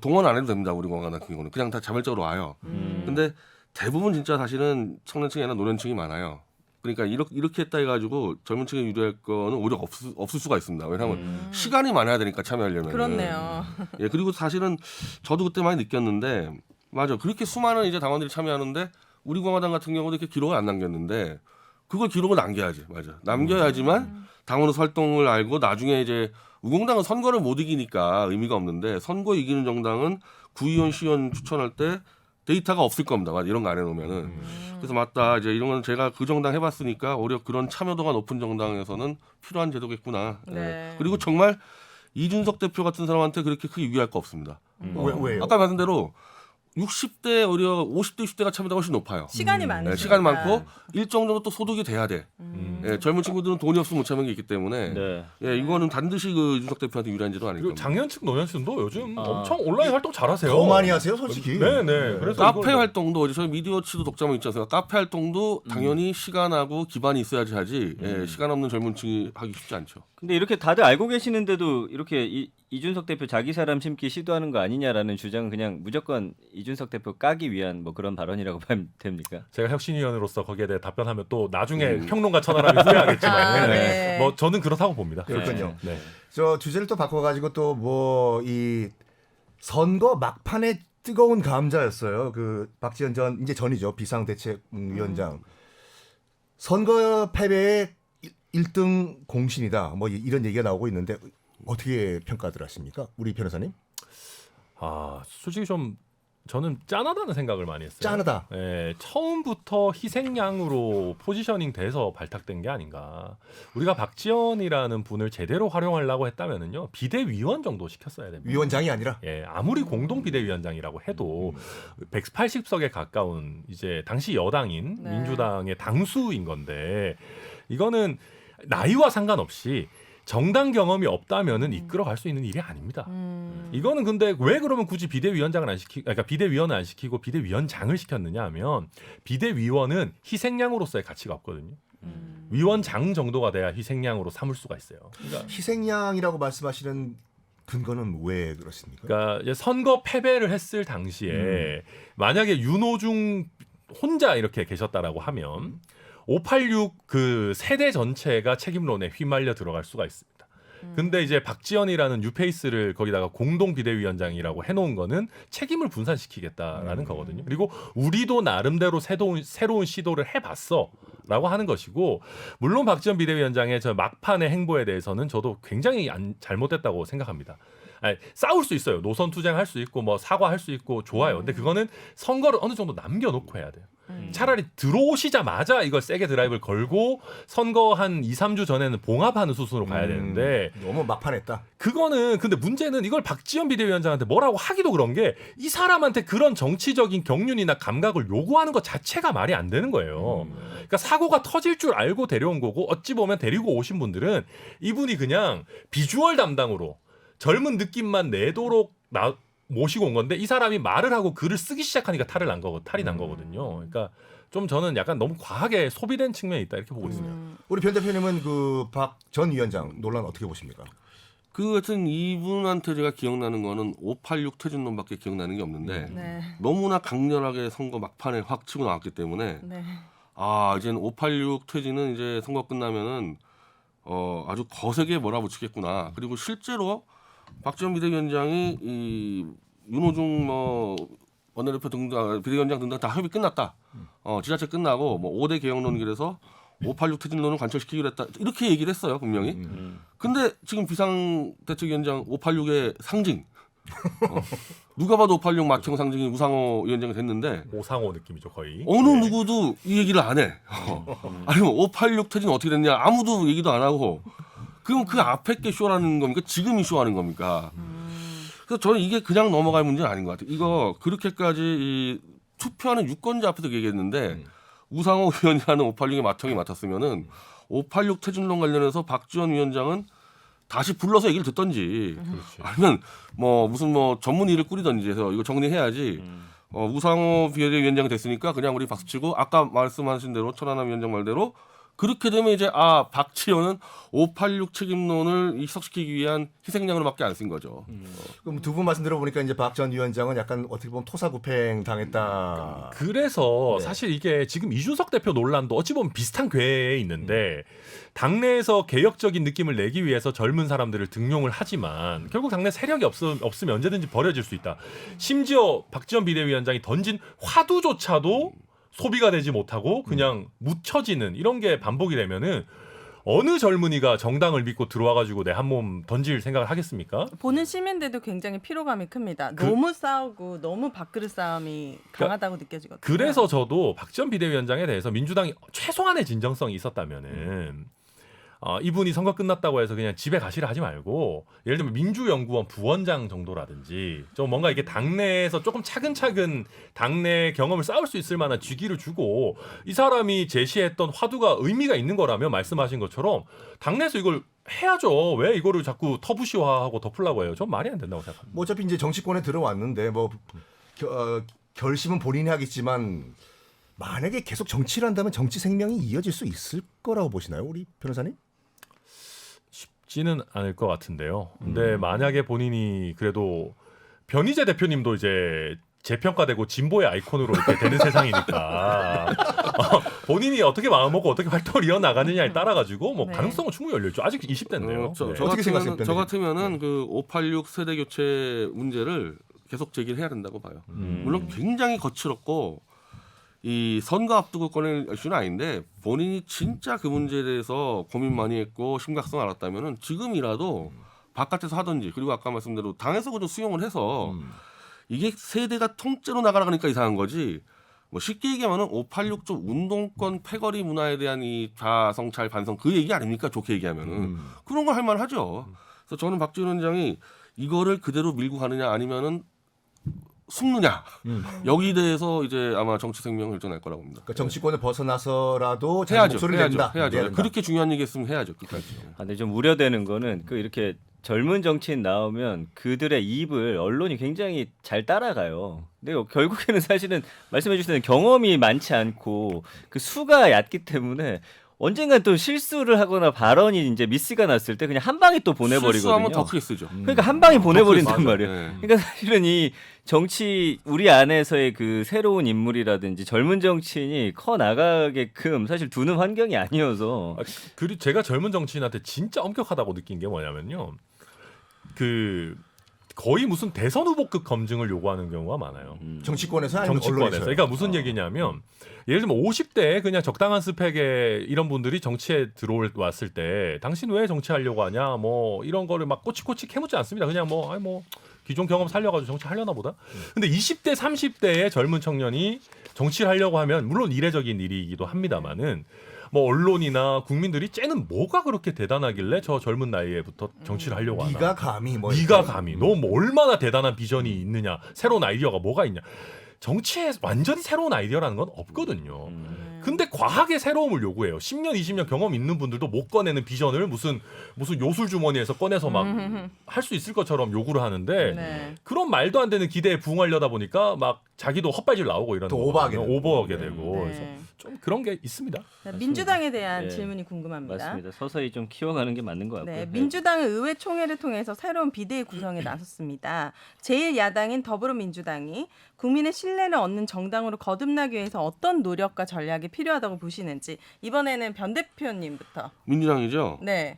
동원 안 해도 됩니다. 우리 공화당 같은 경우는 그냥 다 자발적으로 와요. 근데 대부분 진짜 사실은 청년층이 아니라 노년층이 많아요. 그러니까 이렇게 했다 해가지고 젊은 층에 유리할 거는 오히려 없을 수가 있습니다. 왜냐하면 시간이 많아야 되니까 참여하려면. 그렇네요. 예, 그리고 사실은 저도 그때 많이 느꼈는데 맞아. 그렇게 수많은 이제 당원들이 참여하는데 우리 공화당 같은 경우도 이렇게 기록을 안 남겼는데 그걸 기록을 남겨야지. 맞아. 남겨야지만 당원으로 활동을 알고 나중에 이제 우공당은 선거를 못 이기니까 의미가 없는데 선거 이기는 정당은 구의원, 시의원 추천할 때 데이터가 없을 겁니다. 맞아. 이런 거 안 해놓으면은. 그래서 맞다. 이제 이런 건 제가 그 정당 해봤으니까 오히려 그런 참여도가 높은 정당에서는 필요한 제도겠구나. 네. 예. 그리고 정말 이준석 대표 같은 사람한테 그렇게 크게 유의할 거 없습니다. 왜요? 아까 말한 대로 60대 오히려 50대 60대가 참여도가 훨씬 높아요. 시간이 많으니까. 네, 시간이 많고 일정 정도 또 소득이 돼야 돼. 예, 젊은 친구들은 돈이 없으면 못 참여한 게 있기 때문에 네. 예, 이거는 반드시 그 이준석 대표한테 유리한 제도 아닐 그리고 겁니다. 장년층 노년층도 요즘 엄청 온라인 활동 잘하세요. 더 많이 하세요, 솔직히. 네네. 그래서 카페 이걸 활동도 저희 미디어치도 독자만 있지 않습니까? 카페 활동도 당연히 시간하고 기반이 있어야지 하지 예, 시간 없는 젊은층이 하기 쉽지 않죠. 근데 이렇게 다들 알고 계시는데도 이렇게 이준석 대표 자기 사람 심기 시도하는 거 아니냐라는 주장은 그냥 무조건 이준석 대표 까기 위한 뭐 그런 발언이라고 보면 됩니까? 제가 혁신위원으로서 거기에 대해 답변하면 또 나중에 평론가 천하람이 후회하겠지만 아, 네. 뭐 저는 그렇다고 봅니다. 그렇군요. 네. 저 주제를 또 바꿔가지고 또 뭐 이 선거 막판에 뜨거운 감자였어요. 그 박지원 전 이제 전이죠 비상대책위원장 선거 패배의 1등 공신이다. 뭐 이런 얘기가 나오고 있는데 어떻게 평가들 하십니까, 우리 변호사님? 솔직히 좀 저는 짠하다는 생각을 많이 했어요. 짠하다. 예, 처음부터 희생양으로 포지셔닝 돼서 발탁된 게 아닌가. 우리가 박지원이라는 분을 제대로 활용하려고 했다면은요 비대위원 정도 시켰어야 됩니다. 위원장이 아니라. 예, 아무리 공동 비대위원장이라고 해도 180석에 가까운 이제 당시 여당인 네. 민주당의 당수인 건데 이거는 나이와 상관없이 정당 경험이 없다면은 이끌어갈 수 있는 일이 아닙니다. 이거는 근데 왜 그러면 굳이 비대위원장을 안 시키, 그러니까 비대위원을 안 시키고 비대위원장을 시켰느냐 하면 비대위원은 희생양으로서의 가치가 없거든요. 위원장 정도가 돼야 희생양으로 삼을 수가 있어요. 그러니까 희생양이라고 말씀하시는 근거는 왜 그렇습니까? 그러니까 이제 선거 패배를 했을 당시에 만약에 윤호중 혼자 이렇게 계셨다라고 하면 586 그 세대 전체가 책임론에 휘말려 들어갈 수가 있습니다. 근데 이제 박지원이라는 뉴페이스를 거기다가 공동 비대위원장이라고 해놓은 거는 책임을 분산시키겠다라는 거거든요. 그리고 우리도 나름대로 새로운 시도를 해봤어라고 하는 것이고, 물론 박지원 비대위원장의 저 막판의 행보에 대해서는 저도 굉장히 잘못됐다고 생각합니다. 아니, 싸울 수 있어요. 노선 투쟁할 수 있고 뭐 사과할 수 있고 좋아요. 근데 그거는 선거를 어느 정도 남겨놓고 해야 돼요. 차라리 들어오시자마자 이걸 세게 드라이브를 걸고 선거 한 2, 3주 전에는 봉합하는 수순으로 가야 되는데 너무 막판했다. 그거는 근데 문제는 이걸 박지원 비대위원장한테 뭐라고 하기도 그런 게 이 사람한테 그런 정치적인 경륜이나 감각을 요구하는 것 자체가 말이 안 되는 거예요. 그러니까 사고가 터질 줄 알고 데려온 거고 어찌 보면 데리고 오신 분들은 이분이 그냥 비주얼 담당으로 젊은 느낌만 내도록 모시고 온 건데 이 사람이 말을 하고 글을 쓰기 시작하니까 탈이 난 거거든요. 그러니까 좀 저는 약간 너무 과하게 소비된 측면이 있다 이렇게 보고 있습니다. 우리 변 대표님은 그 박 전 위원장 논란 어떻게 보십니까? 그 같은 이분한테 제가 기억나는 거는 586 퇴진론밖에 기억나는 게 없는데 네. 너무나 강렬하게 선거 막판에 확 치고 나왔기 때문에 네. 이제는 586 퇴진은 이제 선거 끝나면은 아주 거세게 몰아붙이겠구나. 그리고 실제로 박지원 비대위원장이 이 윤호중 뭐 원내대표 등등 비대위원장 등등 다 협의 끝났다. 지자체 끝나고 뭐 5대 개혁론길에서 586 퇴진론을 관철시키기로 했다. 이렇게 얘기를 했어요, 분명히. 근데 지금 비상대책위원장 586의 상징. 누가 봐도 586 맏형 상징이 우상호 위원장이 됐는데 오상호 느낌이죠, 거의. 어느 네. 누구도 이 얘기를 안 해. 아니면 586 퇴진 어떻게 됐냐 아무도 얘기도 안 하고 그럼 그 앞에 게 쇼라는 겁니까? 지금이 쇼하는 겁니까? 그래서 저는 이게 그냥 넘어갈 문제는 아닌 것 같아요. 이거 그렇게까지 이 투표하는 유권자 앞에서 얘기했는데 우상호 위원이라는 586의 맏형이 맡았으면은 586 퇴진론 관련해서 박지원 위원장은 다시 불러서 얘기를 듣던지 아니면 뭐 무슨 뭐 전문의를 꾸리던지 해서 이거 정리해야지. 우상호 비대위원장이 됐으니까 그냥 우리 박수치고 아까 말씀하신 대로 천하람 위원장 말대로 그렇게 되면 이제 박지원은 586 책임론을 희석시키기 위한 희생양으로밖에 안 쓴 거죠. 그럼 두 분 말씀 들어보니까 이제 박 전 위원장은 약간 어떻게 보면 토사구팽 당했다. 그래서 네. 사실 이게 지금 이준석 대표 논란도 어찌 보면 비슷한 궤에 있는데 당내에서 개혁적인 느낌을 내기 위해서 젊은 사람들을 등용을 하지만 결국 당내 세력이 없으면 언제든지 버려질 수 있다. 심지어 박지원 비대위원장이 던진 화두조차도 소비가 되지 못하고 그냥 묻혀지는 이런 게 반복이 되면은 어느 젊은이가 정당을 믿고 들어와가지고 내 한 몸 던질 생각을 하겠습니까? 보는 시민들도 굉장히 피로감이 큽니다. 너무 싸우고 너무 밥그릇 싸움이 강하다고 느껴지거든요. 그래서 저도 박지원 비대위원장에 대해서 민주당이 최소한의 진정성이 있었다면은 이분이 선거 끝났다고 해서 그냥 집에 가시라 하지 말고 예를 들면 민주연구원 부원장 정도라든지 좀 뭔가 이게 당내에서 조금 차근차근 당내 경험을 쌓을 수 있을 만한 직위를 주고 이 사람이 제시했던 화두가 의미가 있는 거라면 말씀하신 것처럼 당내에서 이걸 해야죠. 왜 이거를 자꾸 터부시화하고 덮으려고 해요? 전 말이 안 된다고 생각합니다. 뭐 어차피 이제 정치권에 들어왔는데 뭐 결심은 본인이 하겠지만 만약에 계속 정치를 한다면 정치 생명이 이어질 수 있을 거라고 보시나요, 우리 변호사님? 쉽지는 않을 것 같은데요. 근데 만약에 본인이 그래도 변희재 대표님도 이제 재평가되고 진보의 아이콘으로 이렇게 되는 세상이니까 본인이 어떻게 마음먹고 어떻게 활동을 이어나가느냐에 따라 가지고 뭐 네. 가능성은 충분히 열려있죠. 아직 20대인데요. 저 어떻게 생각하세요, 저 같으면은 그 586 세대 교체 문제를 계속 제기를 해야 된다고 봐요. 물론 굉장히 거칠었고 이 선거 앞두고 꺼낸 이슈는 아닌데 본인이 진짜 그 문제에 대해서 고민 많이 했고 심각성 알았다면은 지금이라도 바깥에서 하든지 그리고 아까 말씀대로 당에서 좀 수용을 해서 이게 세대가 통째로 나가라니까 이상한 거지. 뭐 쉽게 얘기하면은 586 좀 운동권 패거리 문화에 대한 이 자성찰 반성 그 얘기 아닙니까? 좋게 얘기하면은 그런 거 할 만하죠. 그래서 저는 박지원 원장이 이거를 그대로 밀고 가느냐 아니면은 숨느냐 여기 대해서 이제 아마 정치 생명 결정날 거라고 봅니다. 그러니까 정치권을 벗어나서라도 자기 해야죠, 목소리를 해야죠, 낸다. 해야죠. 내야 된다. 그렇게 중요한 얘기했으면 해야죠. 끝까지. 근데 좀 우려되는 거는 그 이렇게 젊은 정치인 나오면 그들의 입을 언론이 굉장히 잘 따라가요. 근데 결국에는 사실은 말씀해 주신 경험이 많지 않고 그 수가 얕기 때문에 언젠간 또 실수를 하거나 발언이 이제 미스가 났을 때 그냥 한 방에 또 보내버리거든요. 실수하면 더 크게 쓰죠. 그러니까 한 방에 보내버린단 맞아요. 말이에요. 네. 그러니까 사실은 이 정치 우리 안에서의 그 새로운 인물이라든지 젊은 정치인이 커 나가게끔 사실 두는 환경이 아니어서 그리고 제가 젊은 정치인한테 진짜 엄격하다고 느낀 게 뭐냐면요. 그 거의 무슨 대선 후보급 검증을 요구하는 경우가 많아요. 정치권에서 아니면 정치권에서. 언론에서요? 그러니까 무슨 얘기냐면 예를 들면 50대에 그냥 적당한 스펙의 이런 분들이 정치에 들어왔을 때 당신 왜 정치하려고 하냐 뭐 이런 거를 막 꼬치꼬치 캐묻지 않습니다. 그냥 뭐 기존 경험 살려가지고 정치하려나 보다. 근데 20대 30대의 젊은 청년이 정치를 하려고 하면 물론 이례적인 일이기도 합니다만은 뭐 언론이나 국민들이 쟤는 뭐가 그렇게 대단하길래 저 젊은 나이에부터 정치를 하려고 하나. 네가 감히 뭐 네가 이렇게. 감히 너 뭐 얼마나 대단한 비전이 있느냐 새로운 아이디어가 뭐가 있냐 정치에 완전히 새로운 아이디어라는 건 없거든요. 근데 과하게 새로움을 요구해요. 10년 20년 경험 있는 분들도 못 꺼내는 비전을 무슨 요술 주머니에서 꺼내서 막 할 수 있을 것처럼 요구를 하는데 네. 그런 말도 안 되는 기대에 부응하려다 보니까 막 자기도 헛발질 나오고 이러는 또 거거든요. 오버하게 오버하게 되고. 되고 네. 그래서 좀 그런 게 있습니다. 자, 민주당에 대한 네. 질문이 궁금합니다. 맞습니다. 서서히 좀 키워가는 게 맞는 것 같고요. 네, 민주당은 의회총회를 통해서 새로운 비대위 구성에 나섰습니다. 제1야당인 더불어민주당이 국민의 신뢰를 얻는 정당으로 거듭나기 위해서 어떤 노력과 전략이 필요하다고 보시는지 이번에는 변 대표님부터. 민주당이죠. 네,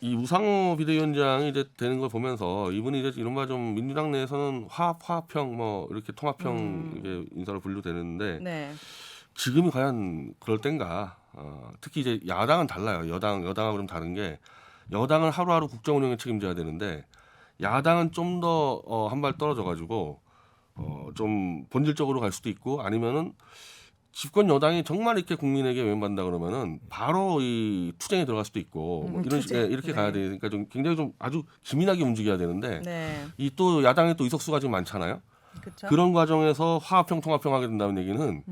이 우상호 비대위원장이 이제 되는 걸 보면서 이분이 이제 이른바 좀 민주당 내에서는 화합형 뭐 이렇게 통합형 이게 인사로 분류되는데 네, 지금이 과연 그럴 땐가? 특히 이제 야당은 달라요. 여당하고 좀 다른 게 여당은 하루하루 국정 운영에 책임져야 되는데 야당은 좀 더 한 발 떨어져 가지고 좀 본질적으로 갈 수도 있고 아니면은 집권 여당이 정말 이렇게 국민에게 외면받는다 그러면은 바로 이 투쟁에 들어갈 수도 있고 뭐 이런 투쟁. 식의 이렇게 네. 가야 되니까 좀 굉장히 좀 아주 기민하게 움직여야 되는데 네, 이 또 야당에 또 의석수가 지금 많잖아요. 그렇죠. 그런 과정에서 화합형 통합형 하게 된다는 얘기는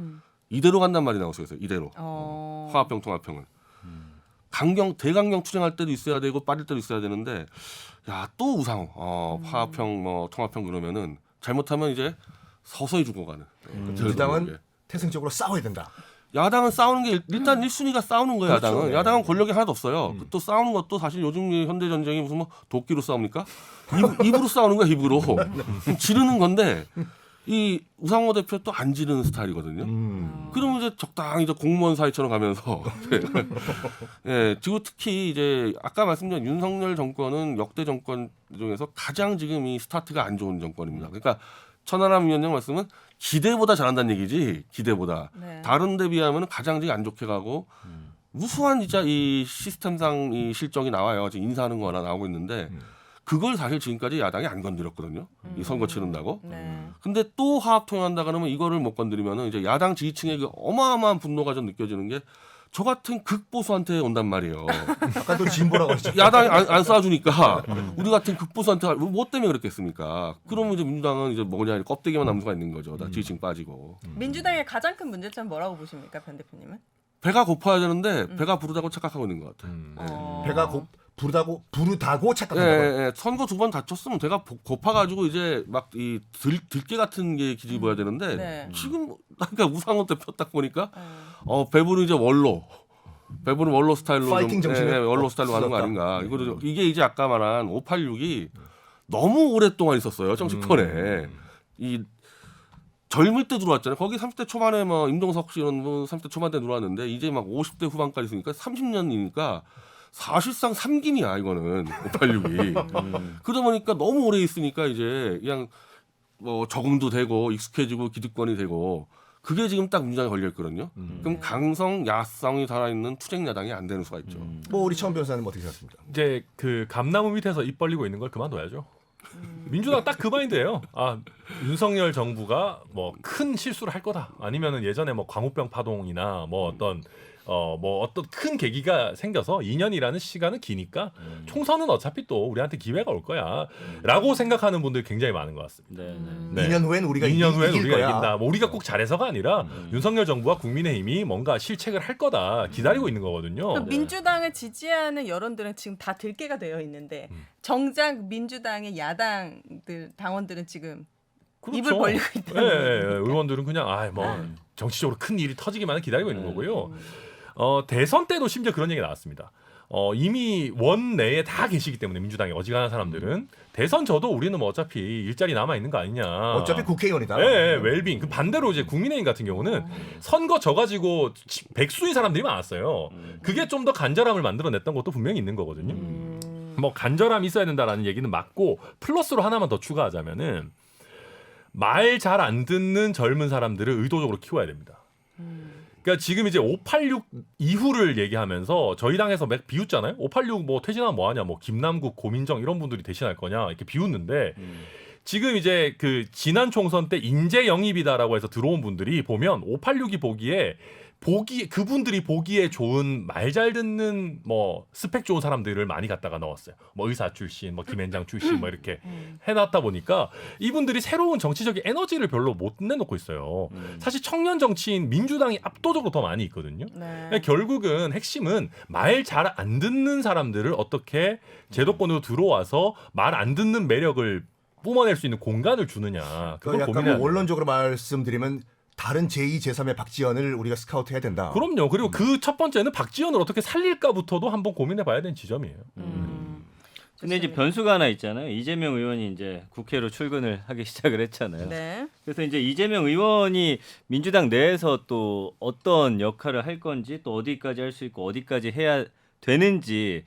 이대로 간단 말이 나오고 있어요. 이대로 화합형 통합형은 대강경 투쟁할 때도 있어야 되고 빠질 때도 있어야 되는데 야 또 우상호 화합형 뭐 통합형 그러면은 잘못하면 이제 서서히 죽어가는. 민주당은 태생적으로 싸워야 된다. 야당은 싸우는 게 일단 1순위가 싸우는 거예요. 그렇죠. 야당은. 네. 야당은 권력이 하나도 없어요. 또 싸우는 것도 사실 요즘 현대 전쟁이 무슨 뭐 도끼로 싸웁니까? 입으로 싸우는 거야, 입으로. 지르는 건데 이 우상호 대표 또 안 지르는 스타일이거든요. 그러면 이제 적당히 이제 공무원 사회처럼 가면서 예, 지금 특히 이제 아까 말씀드린 윤석열 정권은 역대 정권 중에서 가장 지금 이 스타트가 안 좋은 정권입니다. 그러니까 천하람 위원장 말씀은 기대보다 잘한다는 얘기지. 기대보다. 네. 다른 데 비하면 가장 지금 안 좋게 가고 무수한 진짜 이 시스템상 이 실정이 나와요. 지금 인사하는 거 하나 나오고 있는데 그걸 사실 지금까지 야당이 안 건드렸거든요. 이 선거 치른다고. 네. 근데 또 화합 통일한다 그러면 이거를 못 건드리면은 이제 야당 지지층의 그 어마어마한 분노가 좀 느껴지는 게 저 같은 극보수한테 온단 말이에요. 아까 또 진보라고 했죠. 야당이 안 쏴주니까 우리 같은 극보수한테 뭐 때문에 그랬겠습니까? 그러면 이제 민주당은 이제 뭐냐 껍데기만 남는 수가 있는 거죠. 다 지지층 빠지고. 민주당의 가장 큰 문제점 뭐라고 보십니까, 변 대표님은? 배가 고파야 되는데 배가 부르다고 착각하고 있는 것 같아요. 배가 부르다고 예, 착각한다고. 예, 선거 2번 다쳤으면 배가 고파가지고 이제 막 이 들깨 같은 게 기집어야 되는데 네. 지금 그러니까 우상호 대표 딱 보니까 배부는 이제 배부는 원로 스타일로 파이팅 정신에 원로 스타일로 가는 거 아닌가. 이게 이제 아까 말한 586이 너무 오랫동안 있었어요 정치권에. 이 젊을 때 들어왔잖아요. 거기 30대 초반에 뭐 임동석 씨 이런 분 30대 초반 때 들어왔는데 이제 막 50대 후반까지 있으니까 30년이니까 사실상 3김이야 이거는 586이. 그러다 보니까 너무 오래 있으니까 이제 그냥 뭐 적응도 되고 익숙해지고 기득권이 되고 그게 지금 딱 문제가 걸려 있거든요. 그럼 강성 야성이 살아있는 투쟁 야당이 안 되는 수가 있죠. 뭐 우리 처음 변호사님 어떻게 생각하십니까? 이제 그 감나무 밑에서 입 벌리고 있는 걸 그만둬야죠. 민주당 딱 그 마인드예요. 아 윤석열 정부가 뭐 큰 실수를 할 거다. 아니면은 예전에 뭐 광우병 파동이나 뭐 어떤 큰 계기가 생겨서 2년이라는 시간은 기니까 총선은 어차피 또 우리한테 기회가 올 거야라고 생각하는 분들이 굉장히 많은 것 같습니다. 네, 네. 네. 2년 후엔 우리가 2년 후엔 이길 우리가 거야. 이긴다. 뭐 우리가 꼭 잘해서가 아니라 윤석열 정부와 국민의힘이 뭔가 실책을 할 거다 기다리고 있는 거거든요. 그 민주당을 지지하는 여론들은 지금 다 들깨가 되어 있는데 정작 민주당의 야당들 당원들은 지금 입을 벌리고 있다. 예, 의원들은 그냥 정치적으로 큰 일이 터지기만 기다리고 있는 거고요. 대선 때도 심지어 그런 얘기 나왔습니다. 이미 원내에 다 계시기 때문에 민주당에 어지간한 사람들은 대선 져도 우리는 뭐 어차피 일자리 남아 있는 거 아니냐. 어차피 국회의원이다. 예, 웰빙. 그 반대로 이제 국민의힘 같은 경우는 선거 져가지고 백수인 사람들이 많았어요. 그게 좀 더 간절함을 만들어냈던 것도 분명히 있는 거거든요. 뭐 간절함이 있어야 된다라는 얘기는 맞고 플러스로 하나만 더 추가하자면은 말 잘 안 듣는 젊은 사람들을 의도적으로 키워야 됩니다. 그러니까 지금 이제 586 이후를 얘기하면서 저희 당에서 막 비웃잖아요. 586 뭐 퇴진하면 뭐하냐, 뭐 김남국, 고민정 이런 분들이 대신할 거냐 이렇게 비웃는데 지금 이제 그 지난 총선 때 인재 영입이다라고 해서 들어온 분들이 보면 586이 그분들이 보기에 좋은 말 잘 듣는 뭐 스펙 좋은 사람들을 많이 갖다가 넣었어요. 뭐 의사 출신, 뭐 김앤장 출신 뭐 이렇게 해놨다 보니까 이분들이 새로운 정치적인 에너지를 별로 못 내놓고 있어요. 사실 청년 정치인 민주당이 압도적으로 더 많이 있거든요. 네. 결국은 핵심은 말 잘 안 듣는 사람들을 어떻게 제도권으로 들어와서 말 안 듣는 매력을 뿜어낼 수 있는 공간을 주느냐. 그걸 약간 고민해야 뭐 돼요. 원론적으로 말씀드리면 다른 제2, 제3의 박지원을 우리가 스카우트해야 된다. 그럼요. 그리고 그 첫 번째는 박지원을 어떻게 살릴까부터도 한번 고민해봐야 되는 지점이에요. 근데 이제 변수가 하나 있잖아요. 이재명 의원이 이제 국회로 출근을 하기 시작을 했잖아요. 네. 그래서 이제 이재명 의원이 민주당 내에서 또 어떤 역할을 할 건지 또 어디까지 할 수 있고 어디까지 해야 되는지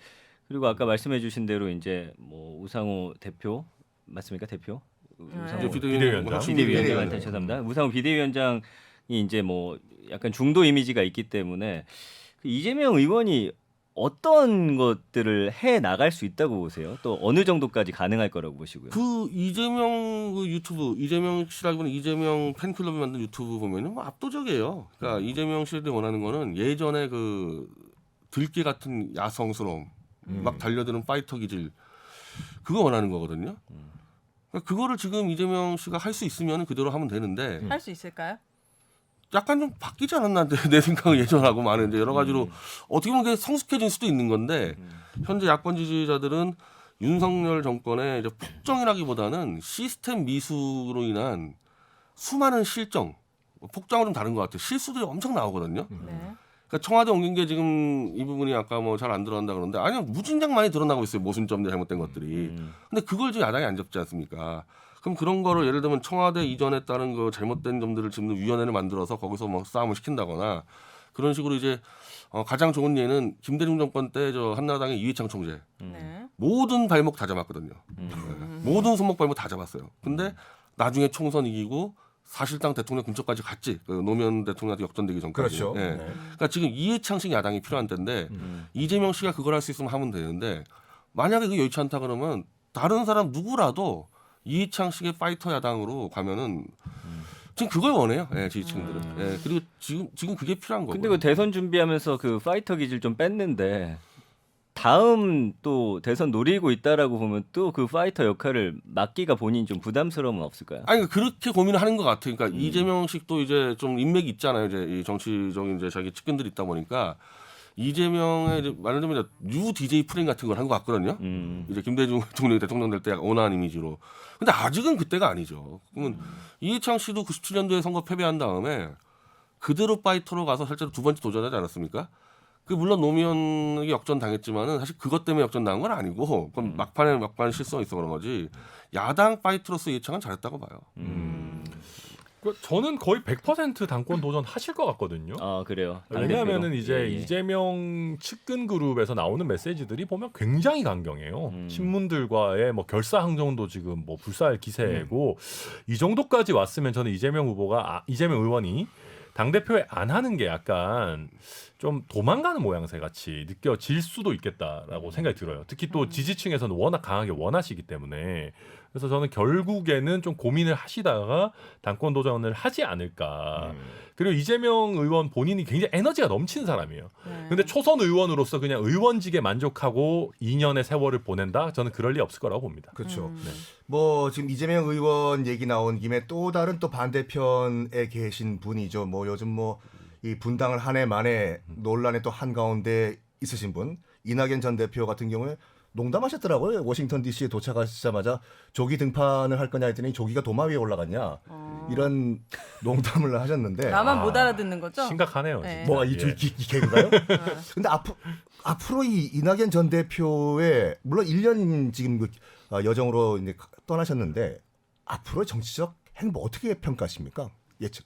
그리고 아까 말씀해주신 대로 이제 뭐 우상호 대표 맞습니까 대표? 우상호 비대위원장. 비대위원장한테 죄송합니다. 우상호 비대위원장이 이제 뭐 약간 중도 이미지가 있기 때문에 그 이재명 의원이 어떤 것들을 해 나갈 수 있다고 보세요? 또 어느 정도까지 가능할 거라고 보시고요? 그 이재명 그 유튜브 이재명 씨라기보다 이재명 팬클럽이 만든 유튜브 보면은 뭐 압도적이에요. 그러니까 이재명 씨들이 원하는 거는 예전에 그 들깨 같은 야성스러움, 막 달려드는 파이터 기질 그거 원하는 거거든요. 그러니까 그거를 지금 이재명 씨가 할 수 있으면 그대로 하면 되는데 할 수 있을까요? 약간 좀 바뀌지 않았나 내 생각은 예전하고 많은 이제 여러 가지로 어떻게 보면 그게 성숙해질 수도 있는 건데 현재 야권 지지자들은 윤석열 정권의 이제 폭정이라기보다는 시스템 미숙으로 인한 수많은 실정 폭장은 좀 다른 것 같아요. 실수들이 엄청 나오거든요. 네. 그러니까 청와대 옮긴 게 지금 이 부분이 아까 뭐 잘 안 드러난다 그러는데 아니요 무진장 많이 드러나고 있어요. 모순점들 잘못된 것들이. 근데 그걸 지금 야당이 안 잡지 않습니까? 그럼 그런 거를 예를 들면 청와대 이전에 따른 그 잘못된 점들을 짚는 위원회를 만들어서 거기서 뭐 싸움을 시킨다거나 그런 식으로 이제 가장 좋은 예는 김대중 정권 때 저 한나라당의 이회창 총재 네. 모든 발목 다 잡았거든요. 네. 모든 손목 발목 다 잡았어요. 근데 나중에 총선 이기고 사실상 대통령 근처까지 갔지. 그 노무현 대통령한테 역전되기 전까지. 그렇죠. 예. 네. 그러니까 지금 이해창식 야당이 필요한 때인데 이재명 씨가 그걸 할 수 있으면 하면 되는데 만약에 그게 여의치 않다 그러면 다른 사람 누구라도 이해창식의 파이터 야당으로 가면은 지금 그걸 원해요. 예, 지지층들은. 예, 그리고 지금 그게 필요한 거고. 근데 그 대선 준비하면서 그 파이터 기질 좀 뺐는데 다음 또 대선 노리고 있다라고 보면 또 그 파이터 역할을 맡기가 본인이 좀 부담스러움은 없을까요? 아니 그렇게 고민을 하는 것 같아요. 그러니까 이재명식도 이제 좀 인맥이 있잖아요. 이제 이 정치적인 이제 자기 측근들이 있다 보니까 이재명의 이제 말하자면 뉴 DJ 프레임 같은 걸 한 것 같거든요. 이제 김대중 대통령이 대통령 될 때 온화한 이미지로. 근데 아직은 그때가 아니죠. 그러면 이해창 씨도 97년도에 선거 패배한 다음에 그대로 파이터로 가서 실제로 두 번째 도전하지 않았습니까? 그 물론 노무현에게 역전 당했지만은 사실 그것 때문에 역전 당한 건 아니고 그건 막판 실수가 있어 그런 거지. 야당 파이터로서 이해창은 잘했다고 봐요. 저는 거의 100% 당권 도전하실 것 같거든요. 아 그래요. 왜냐하면은 이제 예, 예. 이재명 측근 그룹에서 나오는 메시지들이 보면 굉장히 강경해요. 신문들과의 뭐 결사항정도 지금 뭐 불사할 기세고 이 정도까지 왔으면 저는 이재명 의원이 당 대표에 안 하는 게 약간 좀 도망가는 모양새 같이 느껴질 수도 있겠다라고 생각이 들어요. 특히 또 지지층에서는 워낙 강하게 원하시기 때문에 그래서 저는 결국에는 좀 고민을 하시다가 당권 도전을 하지 않을까. 그리고 이재명 의원 본인이 굉장히 에너지가 넘치는 사람이에요. 근데 초선 의원으로서 그냥 의원직에 만족하고 2년의 세월을 보낸다? 저는 그럴 리 없을 거라고 봅니다. 그렇죠. 뭐 지금 이재명 의원 얘기 나온 김에 또 다른 또 반대편에 계신 분이죠. 뭐 요즘 뭐 이 분당을 한 해 만에 논란의 또 한가운데 있으신 분 이낙연 전 대표 같은 경우에 농담하셨더라고요. 워싱턴 DC에 도착하시자마자 조기 등판을 할 거냐 했더니 조기가 도마 위에 올라갔냐 이런 농담을 하셨는데 나만 못 알아듣는 거죠? 심각하네요. 네. 진짜. 뭐가 이 개그가요? 근데 앞으로 이 이낙연 전 대표의 물론 1년 지금 그 여정으로 이제 떠나셨는데 앞으로 정치적 행보 어떻게 평가하십니까? 예측.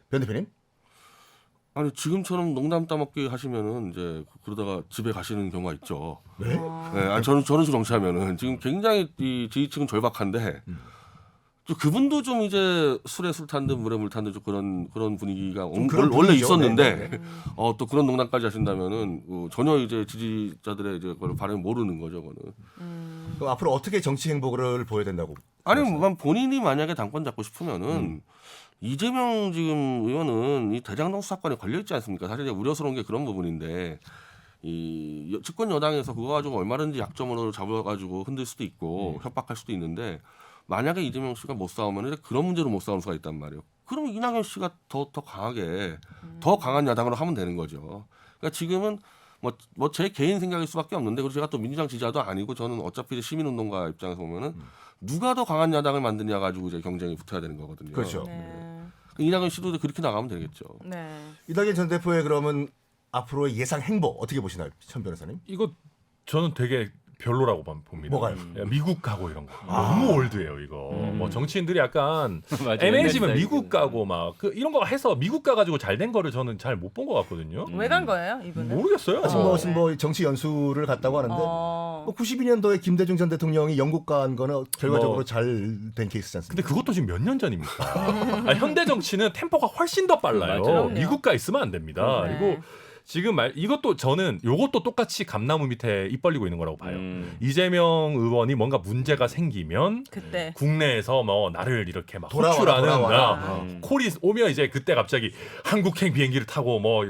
변 대표님? 아니 지금처럼 농담 따먹기 하시면은 이제 그러다가 집에 가시는 경우가 있죠. 네? 네, 아니 저는 식으로 정치하면은 지금 굉장히 이 지지층은 절박한데 또 그분도 좀 이제 술에 술 탄 듯 물에 물 탄 듯 그런 분위기가 그런 원래 분위기죠. 있었는데 네. 또 그런 농담까지 하신다면은 전혀 이제 지지자들의 이제 그걸 발음 모르는 거죠, 그거는. 그럼 앞으로 어떻게 정치 행보를 보여야 된다고? 아니 뭐 본인이 만약에 당권 잡고 싶으면은 이재명 지금 의원은 이 대장동 수사권에 걸려 있지 않습니까? 사실 우려스러운 게 그런 부분인데 이 집권 여당에서 그거 가지고 얼마든지 약점으로 잡아가지고 흔들 수도 있고 협박할 수도 있는데 만약에 이재명 씨가 못 싸우면 이제 그런 문제로 못 싸울 수가 있단 말이에요. 그럼 이낙연 씨가 더 강하게 더 강한 야당으로 하면 되는 거죠. 그러니까 지금은 뭐 제 개인 생각일 수밖에 없는데 그리고 제가 또 민주당 지지자도 아니고 저는 어차피 시민운동가 입장에서 보면은 누가 더 강한 야당을 만드냐 가지고 이제 경쟁이 붙어야 되는 거거든요. 그렇죠. 네. 이낙연 씨도 그렇게 나가면 되겠죠. 네. 이낙연 전 대표의 그러면 앞으로의 예상 행보 어떻게 보시나요, 천 변호사님? 이거 저는 되게 별로라고 봅니다. 뭐가요? 미국 가고 이런 거 너무 올드해요 이거. 뭐 정치인들이 약간 애매해지면 옛날 미국 스타일이구나. 가고 막 이런 거 해서 미국 가가지고 잘 된 거를 저는 잘 못 본 것 같거든요. 왜 간 거예요, 이분은? 모르겠어요. 아직 뭐 정치 연수를 갔다고 하는데 뭐 92년도에 김대중 전 대통령이 영국 간 거는 결과적으로 뭐. 잘 된 케이스지 않습니까? 근데 그것도 지금 몇 년 전입니까? 현대 정치는 템포가 훨씬 더 빨라요. 맞아요. 미국 가 있으면 안 됩니다. 네. 그리고 지금 이것도 저는 요것도 똑같이 감나무 밑에 입 벌리고 있는 거라고 봐요. 이재명 의원이 뭔가 문제가 생기면 그때 국내에서 뭐 나를 이렇게 막 돌아와라, 호출하는 돌아와라. 콜이 오면 이제 그때 갑자기 한국행 비행기를 타고 뭐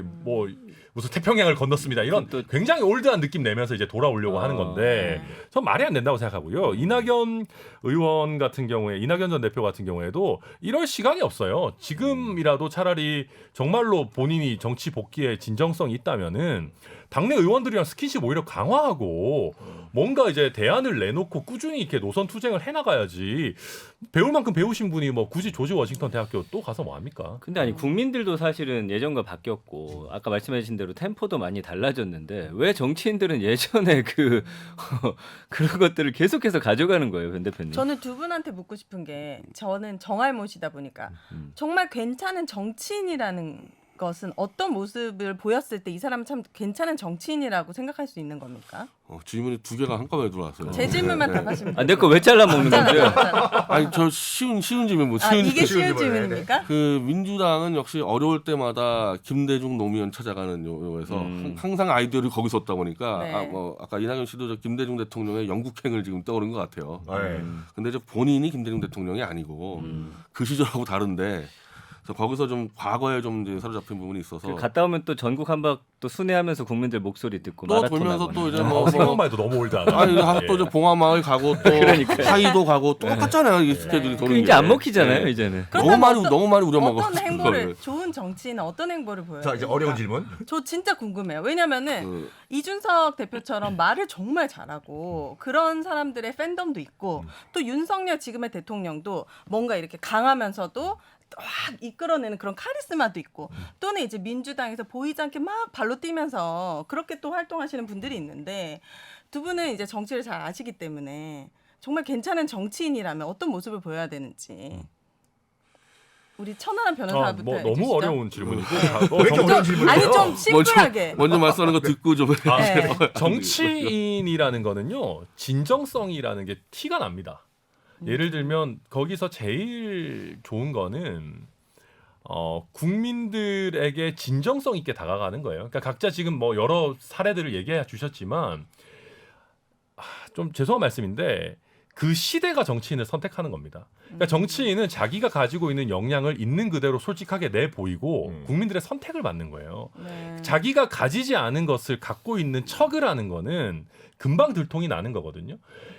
무슨 태평양을 건넜습니다. 이런 또- 굉장히 올드한 느낌 내면서 이제 돌아오려고 하는 건데 전 말이 안 된다고 생각하고요. 이낙연 의원 같은 경우에 이낙연 전 대표 같은 경우에도 이럴 시간이 없어요. 지금이라도 차라리 정말로 본인이 정치 복귀에 진정성이 있다면은 당내 의원들이랑 스킨십 오히려 강화하고 뭔가 이제 대안을 내놓고 꾸준히 이렇게 노선 투쟁을 해나가야지. 배울 만큼 배우신 분이 뭐 굳이 조지 워싱턴 대학교 또 가서 뭐 합니까? 근데 아니 국민들도 사실은 예전과 바뀌었고 아까 말씀하신 대로 템포도 많이 달라졌는데 왜 정치인들은 예전에 그런 것들을 계속해서 가져가는 거예요, 변 대표님? 저는 두 분한테 묻고 싶은 게 저는 정알못이다 보니까 정말 괜찮은 정치인이라는 것은 어떤 모습을 보였을 때 이 사람은 참 괜찮은 정치인이라고 생각할 수 있는 겁니까? 질문이 두 개가 한꺼번에 들어왔어요. 제 질문만 네. 답하시면 돼요. 내 거 왜 잘라 먹는 건데요? 아니 저 쉬운 질문 뭐 아, 쉬운 이게 질문. 쉬운 질문입니까? 그 민주당은 역시 어려울 때마다 김대중 노무현 찾아가는 요에서 항상 아이디어를 거기 썼다 보니까 네. 아까 이낙연 씨도 저 김대중 대통령의 영국행을 지금 떠오른 것 같아요. 네. 근데 저 본인이 김대중 대통령이 아니고 그 시절하고 다른데 그래서 거기서 좀 과거에 좀 이제 사로잡힌 부분이 있어서 갔다 오면 또 전국 한바 또 순회하면서 국민들 목소리 듣고 또 마라톤 돌면서 하거나. 또 이제 뭐 생각만 해도 너무 올드하다. 아니 또 저 봉화마을 가고 또 하이도 가고 똑같잖아요 이 스케줄이 도는 그 게. 이제 안 먹히잖아요, 네. 이제는. 너무 많이 우려먹어. 어떤 행보를 좋은 정치인은 어떤 행보를 보여요? 자, 이제 어려운 질문. 저 진짜 궁금해요. 왜냐면은 이준석 대표처럼 말을 정말 잘하고 그런 사람들의 팬덤도 있고 또 윤석열 지금의 대통령도 뭔가 이렇게 강하면서도 확 이끌어내는 그런 카리스마도 있고 또는 이제 민주당에서 보이지 않게 막 발로 뛰면서 그렇게 또 활동하시는 분들이 있는데 두 분은 이제 정치를 잘 아시기 때문에 정말 괜찮은 정치인이라면 어떤 모습을 보여야 되는지 우리 천하람 변호사부터 뭐 해주시죠. 너무 어려운 질문이고 왜 이렇게 어려운 질문이에요? 아니 좀 심플하게 먼저 말씀하는 거 듣고 좀 네. 정치인이라는 거는요 진정성이라는 게 티가 납니다. 예를 들면 거기서 제일 좋은 거는 국민들에게 진정성 있게 다가가는 거예요. 그러니까 각자 지금 뭐 여러 사례들을 얘기해 주셨지만 좀 죄송한 말씀인데 그 시대가 정치인을 선택하는 겁니다. 그러니까 정치인은 자기가 가지고 있는 역량을 있는 그대로 솔직하게 내보이고 국민들의 선택을 받는 거예요. 네. 자기가 가지지 않은 것을 갖고 있는 척을 하는 거는 금방 들통이 나는 거거든요.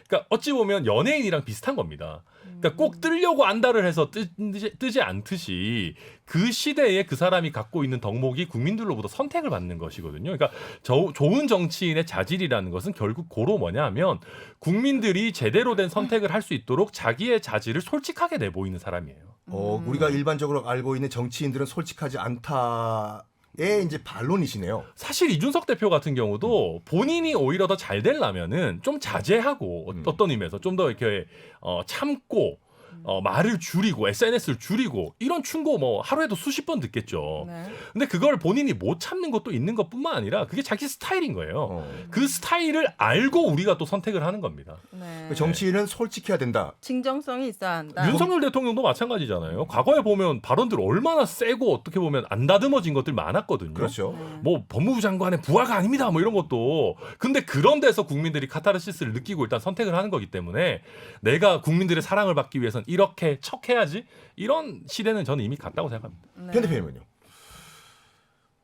그러니까 어찌 보면 연예인이랑 비슷한 겁니다. 그러니까 꼭 뜨려고 안달을 해서 뜨지 않듯이 그 시대에 그 사람이 갖고 있는 덕목이 국민들로부터 선택을 받는 것이거든요. 그러니까 좋은 정치인의 자질이라는 것은 결국 고로 뭐냐면 국민들이 제대로 된 선택을 할 수 있도록 자기의 자질을 솔직하게 내보이는 사람이에요. 우리가 일반적으로 알고 있는 정치인들은 솔직하지 않다의 이제 반론이시네요. 사실 이준석 대표 같은 경우도 본인이 오히려 더 잘 되려면은 좀 자제하고 어떤 의미에서 좀 더 이렇게 참고 말을 줄이고 SNS를 줄이고 이런 충고 뭐 하루에도 수십 번 듣겠죠. 네. 근데 그걸 본인이 못 참는 것도 있는 것뿐만 아니라 그게 자기 스타일인 거예요. 그 스타일을 알고 우리가 또 선택을 하는 겁니다. 네. 그 정치인은 솔직해야 된다. 진정성이 있어야 한다. 윤석열 대통령도 마찬가지잖아요. 과거에 보면 발언들 얼마나 세고 어떻게 보면 안 다듬어진 것들 많았거든요. 그렇죠. 뭐 법무부 장관의 부하가 아닙니다. 뭐 이런 것도. 근데 그런 데서 국민들이 카타르시스를 느끼고 일단 선택을 하는 거기 때문에 내가 국민들의 사랑을 받기 위해선 이렇게 척해야지. 이런 시대는 저는 이미 갔다고 생각합니다. 네. 변 대표님은요?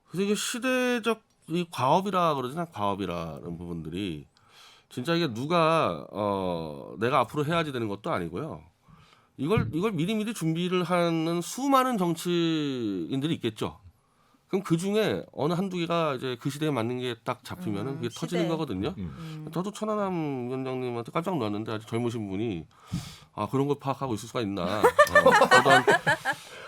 그래서 이게 시대적 이 과업이라 그러잖아요. 과업이라는 부분들이 진짜 이게 누가 내가 앞으로 해야지 되는 것도 아니고요. 이걸 미리미리 준비를 하는 수많은 정치인들이 있겠죠. 그럼 그 중에 어느 한두 개가 이제 그 시대에 맞는 게 딱 잡히면은 그게 터지는 시대. 거거든요. 저도 천하람 위원장님한테 깜짝 놀랐는데 아주 젊으신 분이 그런 걸 파악하고 있을 수가 있나. 저도 한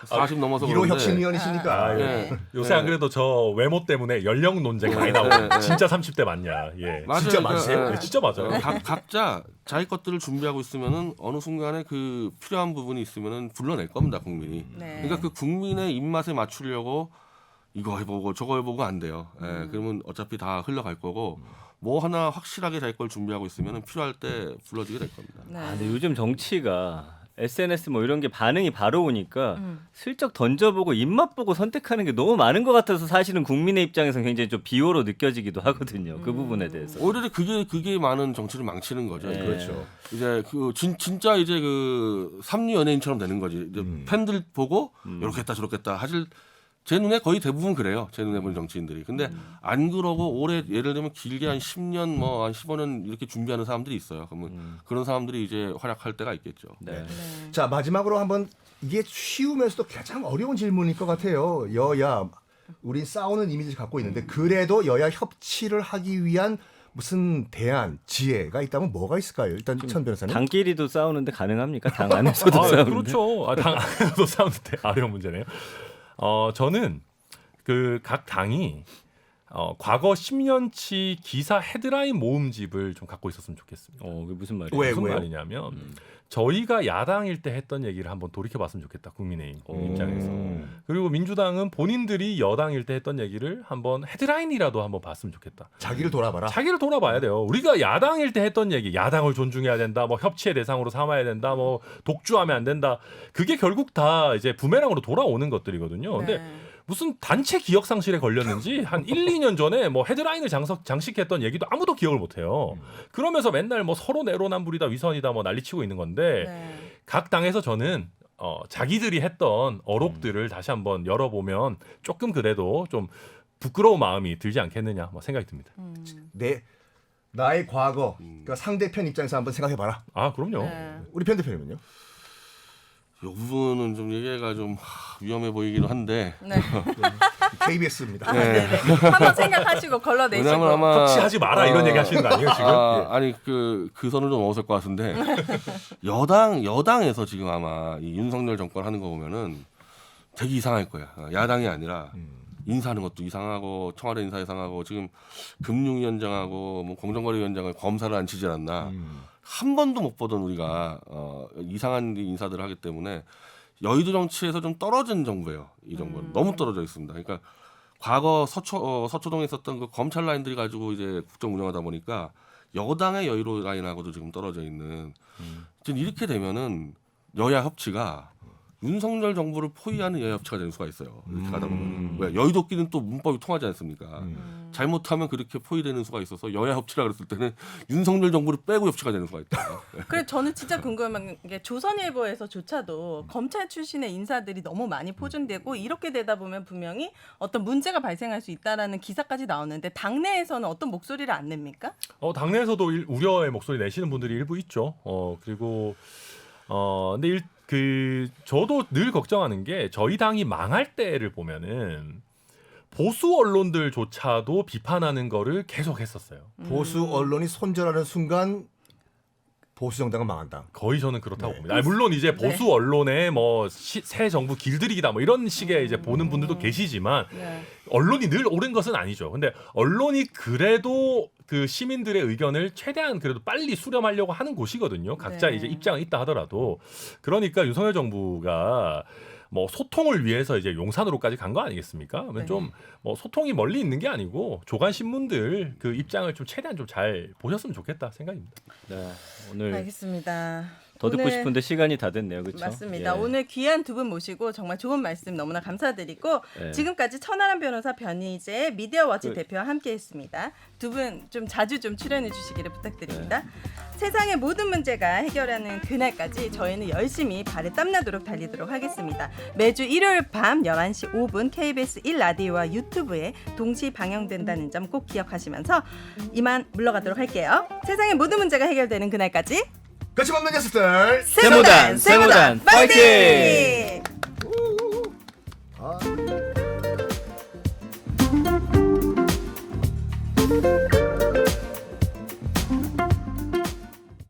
40 넘어서 1호 그런데 혁신위원이시니까. 네. 요새 안 그래도 저 외모 때문에 연령 논쟁 많이 나오고 진짜 30대 맞냐. 예. 맞아요. 진짜 그러니까, 맞으세요? 네, 진짜 맞아요. 각자 자기 것들을 준비하고 있으면은 어느 순간에 그 필요한 부분이 있으면은 불러낼 겁니다 국민이. 네. 그러니까 그 국민의 입맛에 맞추려고 이거 해보고 저거 해보고 안 돼요. 예, 그러면 어차피 다 흘러갈 거고 뭐 하나 확실하게 자기 걸 준비하고 있으면은 필요할 때 불러주게 될 겁니다. 네. 근데 요즘 정치가 SNS 뭐 이런 게 반응이 바로 오니까 슬쩍 던져보고 입맛 보고 선택하는 게 너무 많은 것 같아서 사실은 국민의 입장에서는 굉장히 좀 비호로 느껴지기도 하거든요. 그 부분에 대해서. 오히려 그게 많은 정치를 망치는 거죠. 네. 그렇죠. 이제 그 진짜 이제 그 삼류 연예인처럼 되는 거지. 이제 팬들 보고 이렇게 했다 저렇게 했다 하실. 제 눈에 거의 대부분 그래요. 제 눈에 보는 정치인들이. 근데 안 그러고 올해 예를 들면 길게 한 10년 뭐 한 15년 이렇게 준비하는 사람들이 있어요. 그러면 그런 사람들이 이제 활약할 때가 있겠죠. 네. 자, 마지막으로 한번 이게 쉬우면서도 가장 어려운 질문일 것 같아요. 여야 우린 싸우는 이미지를 갖고 있는데 그래도 여야 협치를 하기 위한 무슨 대안, 지혜가 있다면 뭐가 있을까요? 일단 천 변호사님. 당끼리도 싸우는데 가능합니까? 당 안에서도 아, 싸우는데. 그렇죠. 당 안에서도 싸우는데 어려운 문제네요. 저는 그 각 당이 과거 10년치 기사 헤드라인 모음집을 좀 갖고 있었으면 좋겠습니다. 그게 무슨 말이에요? 왜? 무슨 왜요? 말이냐면 저희가 야당일 때 했던 얘기를 한번 돌이켜봤으면 좋겠다. 국민의힘 입장에서. 그리고 민주당은 본인들이 여당일 때 했던 얘기를 한번 헤드라인이라도 한번 봤으면 좋겠다. 자기를 돌아봐라. 자기를 돌아봐야 돼요. 우리가 야당일 때 했던 얘기, 야당을 존중해야 된다, 뭐 협치의 대상으로 삼아야 된다, 뭐 독주하면 안 된다. 그게 결국 다 이제 부메랑으로 돌아오는 것들이거든요. 근데 네. 무슨 단체 기억 상실에 걸렸는지 한 1, 2년 전에 뭐 헤드라인을 장식했던 얘기도 아무도 기억을 못 해요. 그러면서 맨날 뭐 서로 내로남불이다, 위선이다 뭐 난리치고 있는 건데 네. 각 당에서 저는 자기들이 했던 어록들을 다시 한번 열어보면 조금 그래도 좀 부끄러운 마음이 들지 않겠느냐 뭐 생각이 듭니다. 나의 과거, 그러니까 상대편 입장에서 한번 생각해봐라. 아 그럼요. 네. 우리 편 대표님은요? 이 부분은 좀 얘기가 좀 위험해 보이기도 한데 네. KBS입니다. 네네. 한번 생각하시고 걸러내시고. 왜냐면 아마 협치하지 마라 이런 얘기 하시는 거 아니에요 지금? 아니 그 선을 좀 넘었을 것 같은데 여당에서 지금 아마 이 윤석열 정권 하는 거 보면은 되게 이상할 거야. 야당이 아니라 인사하는 것도 이상하고 청와대 인사 이상하고 지금 금융위원장하고 뭐 공정거래위원장을 검사를 안 치질 않나. 한 번도 못 보던 우리가 이상한 인사들을 하기 때문에 여의도 정치에서 좀 떨어진 정부예요. 이 정부는 너무 떨어져 있습니다. 그러니까 과거 서초동에 있었던 그 검찰 라인들이 가지고 이제 국정 운영하다 보니까 여당의 여의도 라인하고도 지금 떨어져 있는. 지금 이렇게 되면은 여야 협치가 윤석열 정부를 포위하는 여야 협치가 되는 수가 있어요. 이렇게 가다 보면 왜 여의도끼리는 또 문법이 통하지 않습니까? 잘못하면 그렇게 포위되는 수가 있어서 여야 협치라 그랬을 때는 윤석열 정부를 빼고 협치가 되는 수가 있다. 그래 저는 진짜 궁금한 게 조선일보에서조차도 검찰 출신의 인사들이 너무 많이 포진되고 이렇게 되다 보면 분명히 어떤 문제가 발생할 수 있다라는 기사까지 나오는데 당내에서는 어떤 목소리를 안 냅니까? 당내에서도 우려의 목소리 내시는 분들이 일부 있죠. 그리고 근데 저도 늘 걱정하는 게 저희 당이 망할 때를 보면은 보수 언론들조차도 비판하는 거를 계속 했었어요. 보수 언론이 손절하는 순간 보수 정당은 망한다. 거의 저는 그렇다고 네. 봅니다. 물론 이제 보수 언론에 뭐 새 정부 길들이기다 뭐 이런 식의 이제 보는 분들도 계시지만 네. 언론이 늘 옳은 것은 아니죠. 근데 언론이 그래도 그 시민들의 의견을 최대한 그래도 빨리 수렴하려고 하는 곳이거든요. 각자 네. 이제 입장은 있다 하더라도 그러니까 윤석열 정부가 뭐 소통을 위해서 이제 용산으로까지 간 거 아니겠습니까? 그러면 네. 좀 뭐 소통이 멀리 있는 게 아니고 조간 신문들 그 입장을 좀 최대한 좀 잘 보셨으면 좋겠다 생각입니다. 네, 오늘 알겠습니다. 더 듣고 오늘- 싶은데 시간이 다 됐네요. 그렇죠? 맞습니다. 예. 오늘 귀한 두 분 모시고 정말 좋은 말씀 너무나 감사드리고 예. 지금까지 천하람 변호사 변희재 미디어워치 그- 대표와 함께했습니다. 두 분 좀 자주 좀 출연해 주시기를 부탁드립니다. 세상의 모든 문제가 해결하는 그날까지 저희는 열심히 발에 땀나도록 달리도록 하겠습니다. 매주 일요일 밤 11시 5분 KBS 1라디오와 유튜브에 동시 방영된다는 점 꼭 기억하시면서 이만 물러가도록 할게요. 세상의 모든 문제가 해결되는 그날까지 같이 먹는 녀석들. 세모단, 세모단, 파이팅!